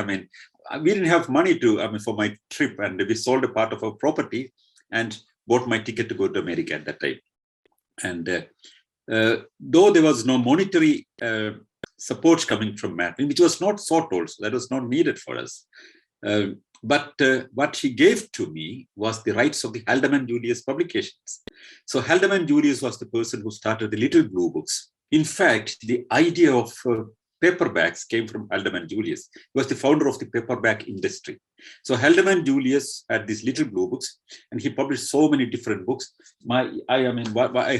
We didn't have money for my trip, and we sold a part of our property and bought my ticket to go to America at that time. And though there was no monetary support coming from Madalyn, which was not sought also, that was not needed for us. But what she gave to me was the rights of the Haldeman Julius publications. So Haldeman Julius was the person who started the Little Blue books. In fact, the idea of paperbacks came from Haldeman Julius. He was the founder of the paperback industry. So Haldeman Julius had these Little Blue books, and he published so many different books. I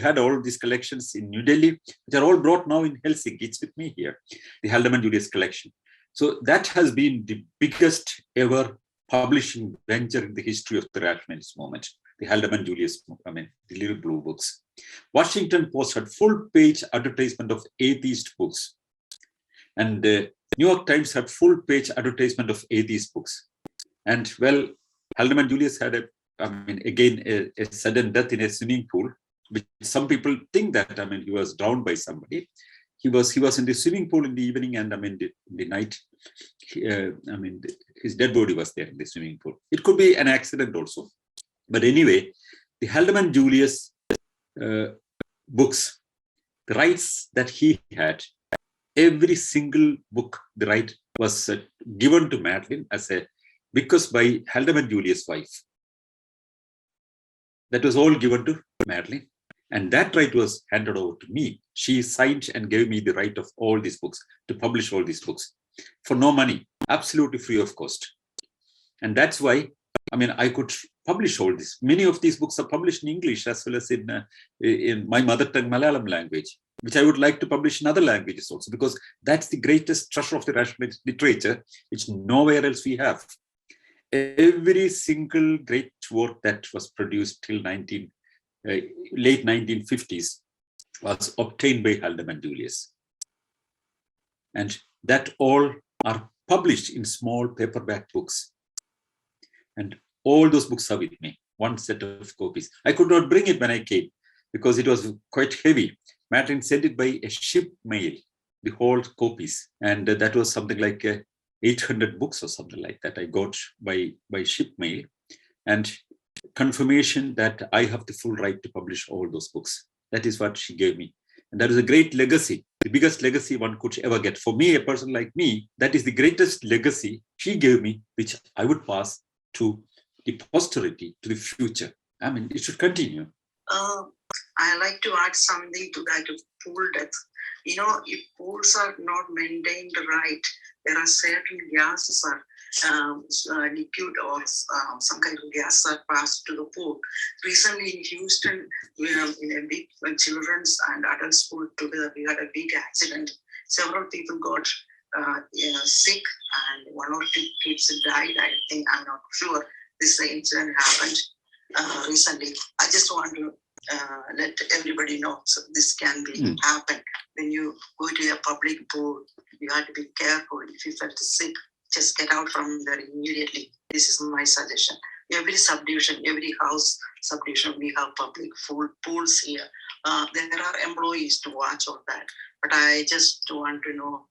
had all these collections in New Delhi. They're all brought now in Helsinki. It's with me here, the Haldeman Julius collection. So that has been the biggest ever publishing venture in the history of the rationalist movement, the Haldeman Julius, the Little Blue books. Washington Post had full-page advertisement of atheist books. And New York Times had full-page advertisement of atheist books. And well, Haldeman Julius had a sudden death in a swimming pool, which some people think that he was drowned by somebody. he was in the swimming pool in the evening, and the night, his dead body was there in the swimming pool. It could be an accident also. But anyway, the Haldeman Julius books, the rights that he had, every single book, the right was given to Madalyn because by Haldeman Julius' wife. That was all given to Madalyn. And that right was handed over to me. She signed and gave me the right of all these books, to publish all these books for no money, absolutely free of cost. And that's why, I could publish all this. Many of these books are published in English as well as in my mother tongue Malayalam language, which I would like to publish in other languages also, because that's the greatest treasure of the rationalist literature, which nowhere else we have. Every single great work that was produced till late 1950s was obtained by Haldeman Julius. And that all are published in small paperback books. And all those books are with me, one set of copies. I could not bring it when I came because it was quite heavy. Madalyn sent it by a ship mail, the whole copies. And that was something like 800 books or something like that I got by ship mail. And confirmation that I have the full right to publish all those books. That is what she gave me. And that is a great legacy, the biggest legacy one could ever get. For me, a person like me, that is the greatest legacy she gave me, which I would pass to the posterity, to the future. It should continue. I like to add something to that of pool death. If pools are not maintained right, there are certain gases are liquid or some kind of gas are passed to the pool. Recently in Houston, in a big children's and adults pool together, we had a big accident. Several people got sick and one or two kids died. I think, I'm not sure. This incident happened recently. I just want to let everybody know, so this can be happen. When you go to a public pool, you have to be careful. If you felt sick, just get out from there immediately. This is my suggestion. Every subdivision, every house subdivision, we have public pools here. There are employees to watch all that. But I just want to know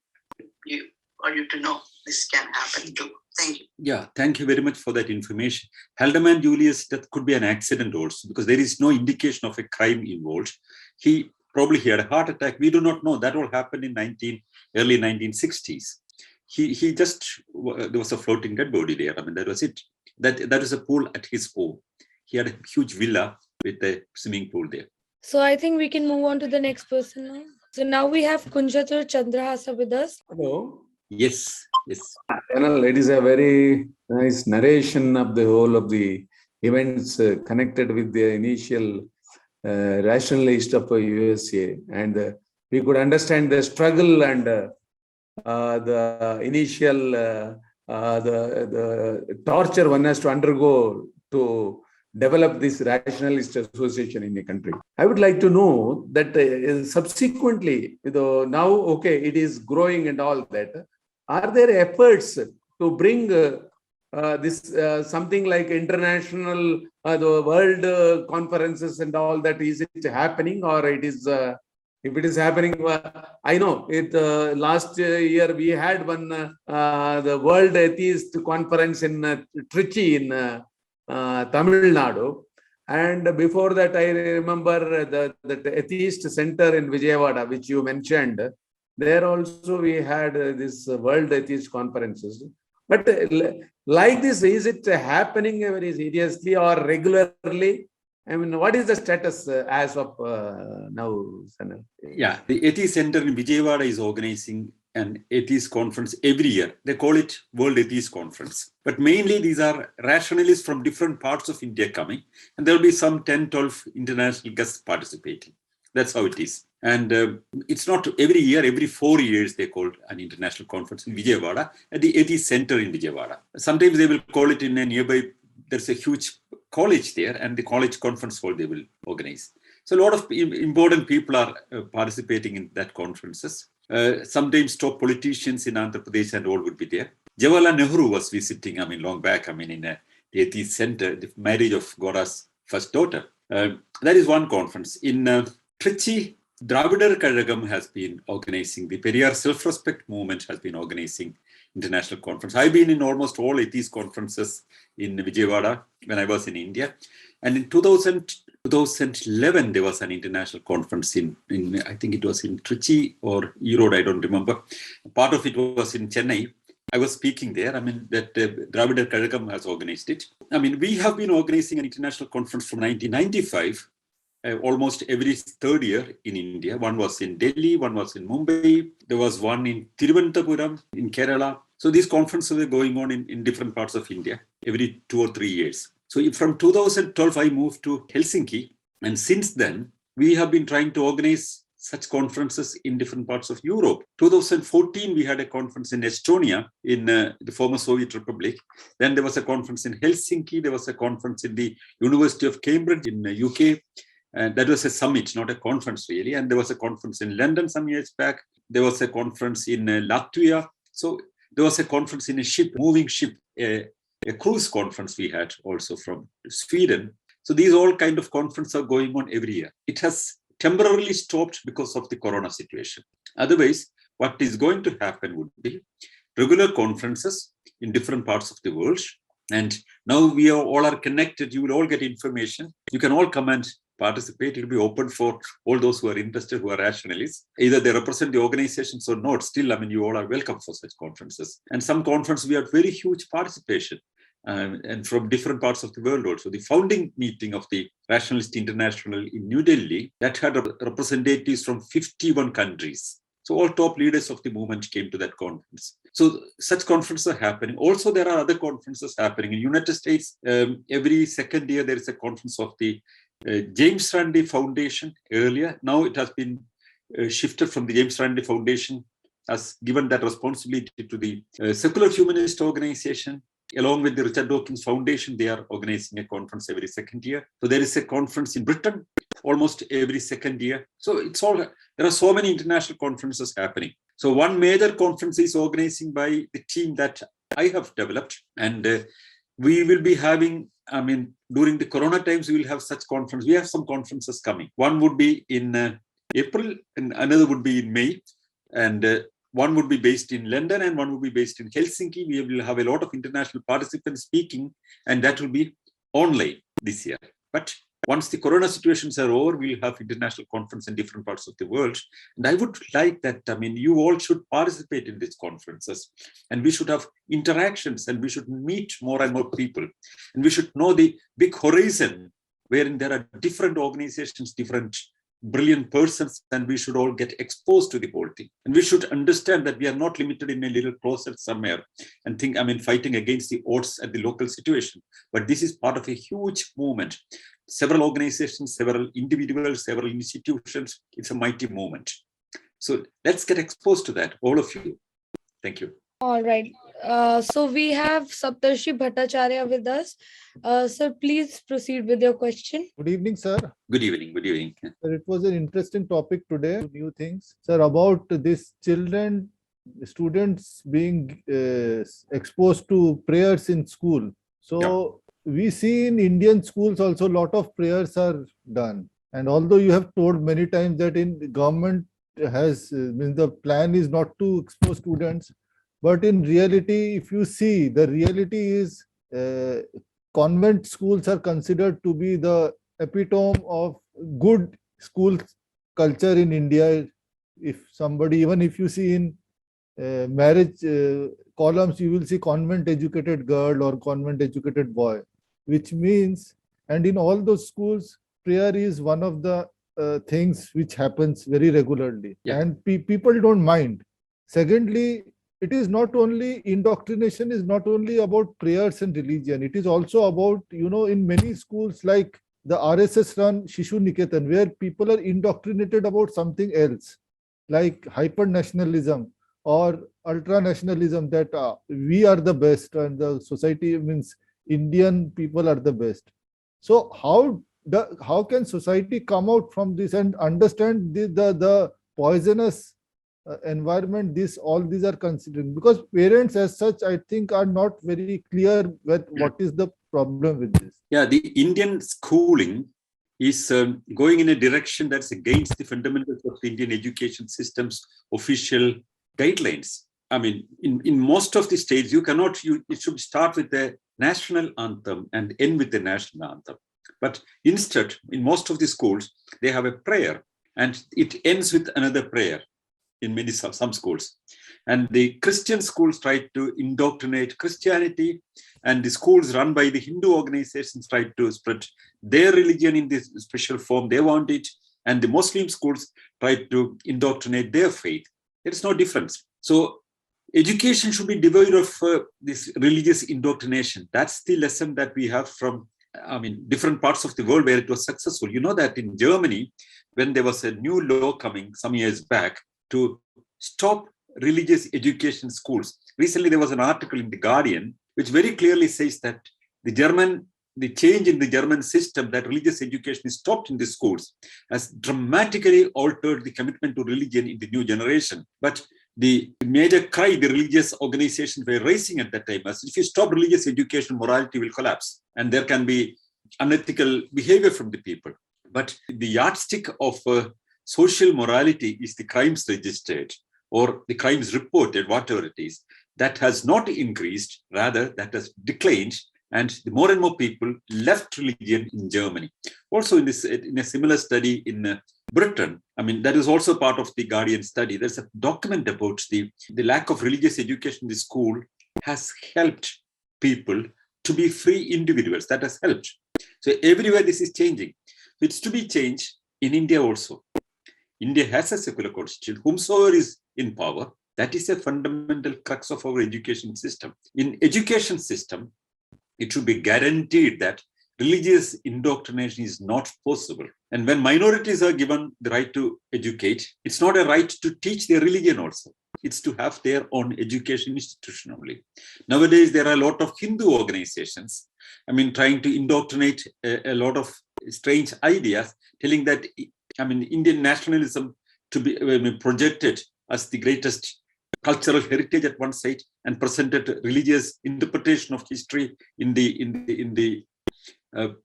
you to know this can happen too. Thank you. Yeah, thank you very much for that information. Haldeman Julius, that could be an accident also, because there is no indication of a crime involved. He probably had a heart attack. We do not know. That all happened in early 1960s. He just, there was a floating dead body there. That was it. That was a pool at his home. He had a huge villa with a swimming pool there. So I think we can move on to the next person now. So now we have Kunjatur Chandrahasa with us. Hello. Yes. It is a very nice narration of the whole of the events connected with the initial rationalist of USA, and we could understand the struggle and the initial the torture one has to undergo to develop this rationalist association in the country. I would like to know that subsequently, now it is growing and all that. Are there efforts to bring this something like international, the world conferences and all that? Is it happening, or it is? If it is happening, I know it. Last year we had one the World Atheist Conference in Trichy in Tamil Nadu, and before that I remember the Atheist Center in Vijayawada, which you mentioned. There also we had this World Atheist Conferences. But like this, is it happening very seriously or regularly? What is the status as of now, Sanal? Yeah, the Atheist Center in Vijayawada is organizing an atheist conference every year. They call it World Atheist Conference. But mainly these are rationalists from different parts of India coming. And there will be some 10, 12 international guests participating. That's how it is. And it's not every year, every 4 years they call an international conference in Vijayawada at the Atheist Center in Vijayawada. Sometimes they will call it in a nearby, there's a huge college there, and the college conference hall they will organize. So a lot of important people are participating in that conferences. Sometimes top politicians in Andhra Pradesh and all would be there. Jawaharlal Nehru was visiting, long back, in the Atheist Center, the marriage of Gora's first daughter. That is one conference. In Trichy, Dravidar Kazhagam has been organizing, the Periyar Self-Respect Movement has been organizing international conference. I've been in almost all atheist conferences in Vijayawada when I was in India. And in 2011, there was an international conference in I think it was in Trichy or Erode, I don't remember. Part of it was in Chennai. I was speaking there. I mean, that Dravidar Kazhagam has organized it. I mean, we have been organizing an international conference from 1995. Almost every third year in India. One was in Delhi, one was in Mumbai. There was one in Thiruvananthapuram in Kerala. So these conferences were going on in different parts of India every 2 or 3 years. So from 2012, I moved to Helsinki. And since then, we have been trying to organize such conferences in different parts of Europe. 2014, we had a conference in Estonia, in the former Soviet Republic. Then there was a conference in Helsinki. There was a conference in the University of Cambridge in the UK. That was a summit, not a conference really. And there was a conference in London some years back. There was a conference in Latvia. So there was a conference in a ship, moving ship, a cruise conference we had also from Sweden. So these all kind of conferences are going on every year. It has temporarily stopped because of the corona situation. Otherwise, what is going to happen would be regular conferences in different parts of the world. And now we all are connected. You will all get information. You can all come and participate. It will be open for all those who are interested, who are rationalists. Either they represent the organizations or not. Still, I mean, you all are welcome for such conferences. And some conferences, we had very huge participation and from different parts of the world also. The founding meeting of the Rationalist International in New Delhi, that had representatives from 51 countries. So all top leaders of the movement came to that conference. So such conferences are happening. Also, there are other conferences happening. In the United States, every second year, there is a conference of the James Randi Foundation earlier. Now it has been shifted from the James Randi Foundation, has given that responsibility to the Secular Humanist Organization. Along with the Richard Dawkins Foundation, they are organizing a conference every second year. So there is a conference in Britain almost every second year. So there are so many international conferences happening. So one major conference is organizing by the team that I have developed. And we will be having, I mean, during the Corona times, we will have such conference. We have some conferences coming. One would be in April and another would be in May. And one would be based in London and one would be based in Helsinki. We will have a lot of international participants speaking, and that will be online this year. But once the Corona situations are over, we'll have international conference in different parts of the world. And I would like that, I mean, you all should participate in these conferences, and we should have interactions, and we should meet more and more people. And we should know the big horizon wherein there are different organizations, different brilliant persons, and we should all get exposed to the whole thing. And we should understand that we are not limited in a little closet somewhere and think, I mean, fighting against the odds at the local situation. But this is part of a huge movement. Several organizations, several individuals, several institutions. It's a mighty movement. So let's get exposed to that, all of you. Thank you. All right. So we have Saptarshi Bhattacharya with us. Sir, please proceed with your question. Good evening, sir. Good evening. Good evening. Sir, it was an interesting topic today. New things, sir, about this students being exposed to prayers in school. So we see in Indian schools also a lot of prayers are done. And although you have told many times that in the government has the plan is not to expose students, but in reality, if you see, the reality is convent schools are considered to be the epitome of good school culture in India. If somebody, even if you see in marriage columns, you will see convent educated girl or convent educated boy, which means, and in all those schools, prayer is one of the things which happens very regularly. Yeah. And people don't mind. Secondly, it is not only indoctrination is not only about prayers and religion. It is also about, in many schools like the RSS run Shishu Niketan, where people are indoctrinated about something else, like hyper nationalism or ultra nationalism, that we are the best and the society means Indian people are the best. So how can society come out from this and understand the poisonous environment all these are considering? Because parents as such, I think, are not very clear with what is the problem with this. Yeah, the Indian schooling is going in a direction that's against the fundamentals of the Indian education system's official guidelines. I mean, in most of the states, it should start with the national anthem and end with the national anthem. But instead, in most of the schools, they have a prayer and it ends with another prayer in some schools. And the Christian schools try to indoctrinate Christianity, and the schools run by the Hindu organizations try to spread their religion in this special form they want it, and the Muslim schools try to indoctrinate their faith. There is no difference. So education should be devoid of this religious indoctrination. That's the lesson that we have from, different parts of the world where it was successful. You know that in Germany, when there was a new law coming some years back to stop religious education schools. Recently, there was an article in The Guardian which very clearly says that the change in the German system that religious education is stopped in the schools has dramatically altered the commitment to religion in the new generation. But the major cry the religious organizations were raising at that time was, if you stop religious education, morality will collapse and there can be unethical behavior from the people. But the yardstick of social morality is the crimes registered or the crimes reported, whatever it is. That has not increased, rather that has declined, and more and more people left religion in Germany. Also in a similar study in Britain, that is also part of the Guardian study. There's a document about the lack of religious education in the school has helped people to be free individuals. That has helped. So everywhere this is changing. It's to be changed in India also. India has a secular constitution. Whomsoever is in power, that is a fundamental crux of our education system. In education system, it should be guaranteed that religious indoctrination is not possible. And when minorities are given the right to educate, it's not a right to teach their religion also. It's to have their own education institution only. Nowadays, there are a lot of Hindu organizations, trying to indoctrinate a lot of strange ideas, telling that, Indian nationalism to be projected as the greatest cultural heritage at one side and presented religious interpretation of history in the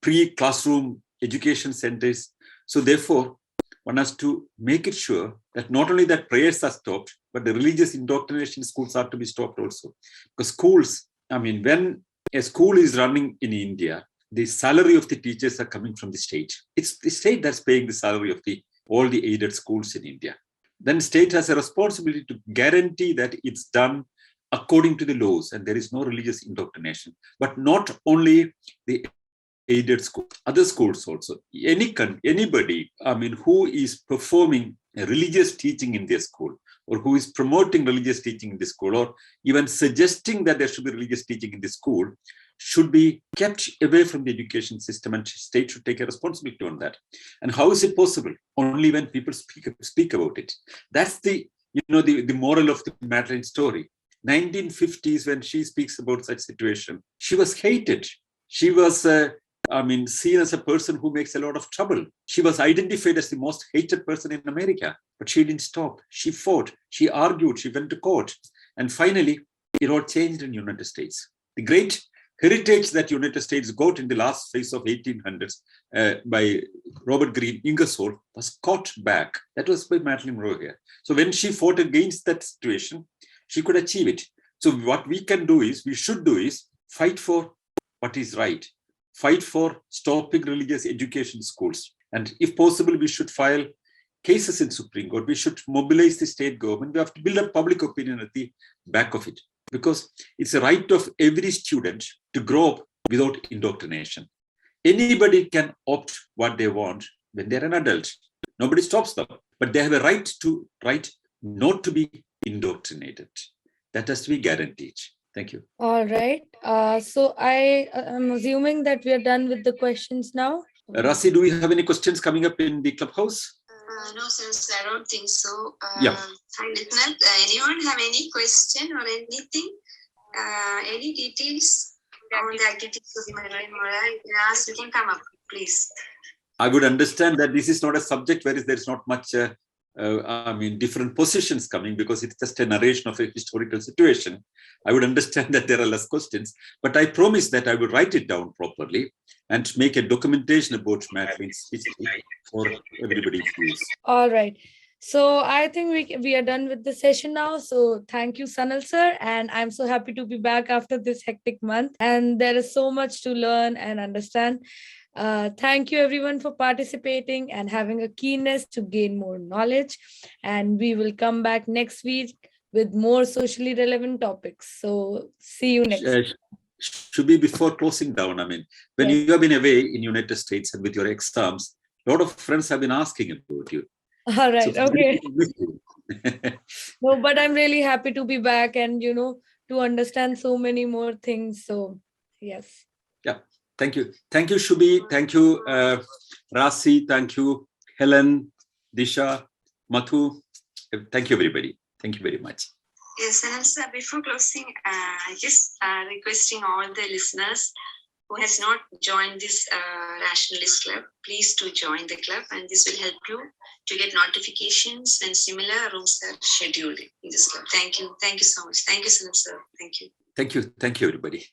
pre-classroom education centers. So therefore, one has to make it sure that not only that prayers are stopped, but the religious indoctrination schools are to be stopped also. Because schools, when a school is running in India, the salary of the teachers are coming from the state. It's the state that's paying the salary of all the aided schools in India. Then state has a responsibility to guarantee that it's done according to the laws and there is no religious indoctrination. But not only the aided school, other schools also. Anybody, who is performing a religious teaching in their school, or who is promoting religious teaching in the school, or even suggesting that there should be religious teaching in the school, should be kept away from the education system, and state should take a responsibility on that. And how is it possible? Only when people speak about it. That's the moral of the Madalyn story. 1950s, when she speaks about such situation, she was hated. She was seen as a person who makes a lot of trouble. She was identified as the most hated person in America, but she didn't stop. She fought, she argued, she went to court. And finally, it all changed in the United States. The great heritage that United States got in the last phase of 1800s by Robert Greene Ingersoll was caught back. That was by Madalyn Monroe here. So when she fought against that situation, she could achieve it. So what we should do is fight for what is right. Fight for stopping religious education schools. And if possible, we should file cases in Supreme Court. We should mobilize the state government. We have to build up public opinion at the back of it. Because it's a right of every student to grow up without indoctrination. Anybody can opt what they want when they're an adult. Nobody stops them, but they have a right not to be indoctrinated. That has to be guaranteed. Thank you. All right. So I am assuming that we are done with the questions now. Rasi, do we have any questions coming up in the clubhouse? No, since I don't think so. Yeah. Hi, Litnat. Anyone have any question or anything? Any details on the activities of Madalyn Monroe? You can come up, please. I would understand that this is not a subject where there is not much different positions coming, because it's just a narration of a historical situation, I would understand that there are less questions. But I promise that I will write it down properly and make a documentation about Madalyn's history for everybody's use. All right. So I think we are done with the session now. So thank you, Sanal sir. And I'm so happy to be back after this hectic month. And there is so much to learn and understand. Thank you everyone for participating and having a keenness to gain more knowledge. And we will come back next week with more socially relevant topics. So see you next week. Should be before closing down. When Yes. you have been away in United States and with your exams, a lot of friends have been asking about you. All right. So, Okay. No, but I'm really happy to be back and, to understand so many more things. So, yes. Yeah. Thank you. Thank you, Shubhi. Thank you, Rasi. Thank you, Helen, Disha, Mathu. Thank you, everybody. Thank you very much. Yes, and also before closing, just requesting all the listeners who has not joined this Rationalist Club, please do join the club, and this will help you to get notifications when similar rooms are scheduled in this club. Thank you. Thank you so much. Thank you, Sanal sir. Thank you. Thank you. Thank you, everybody.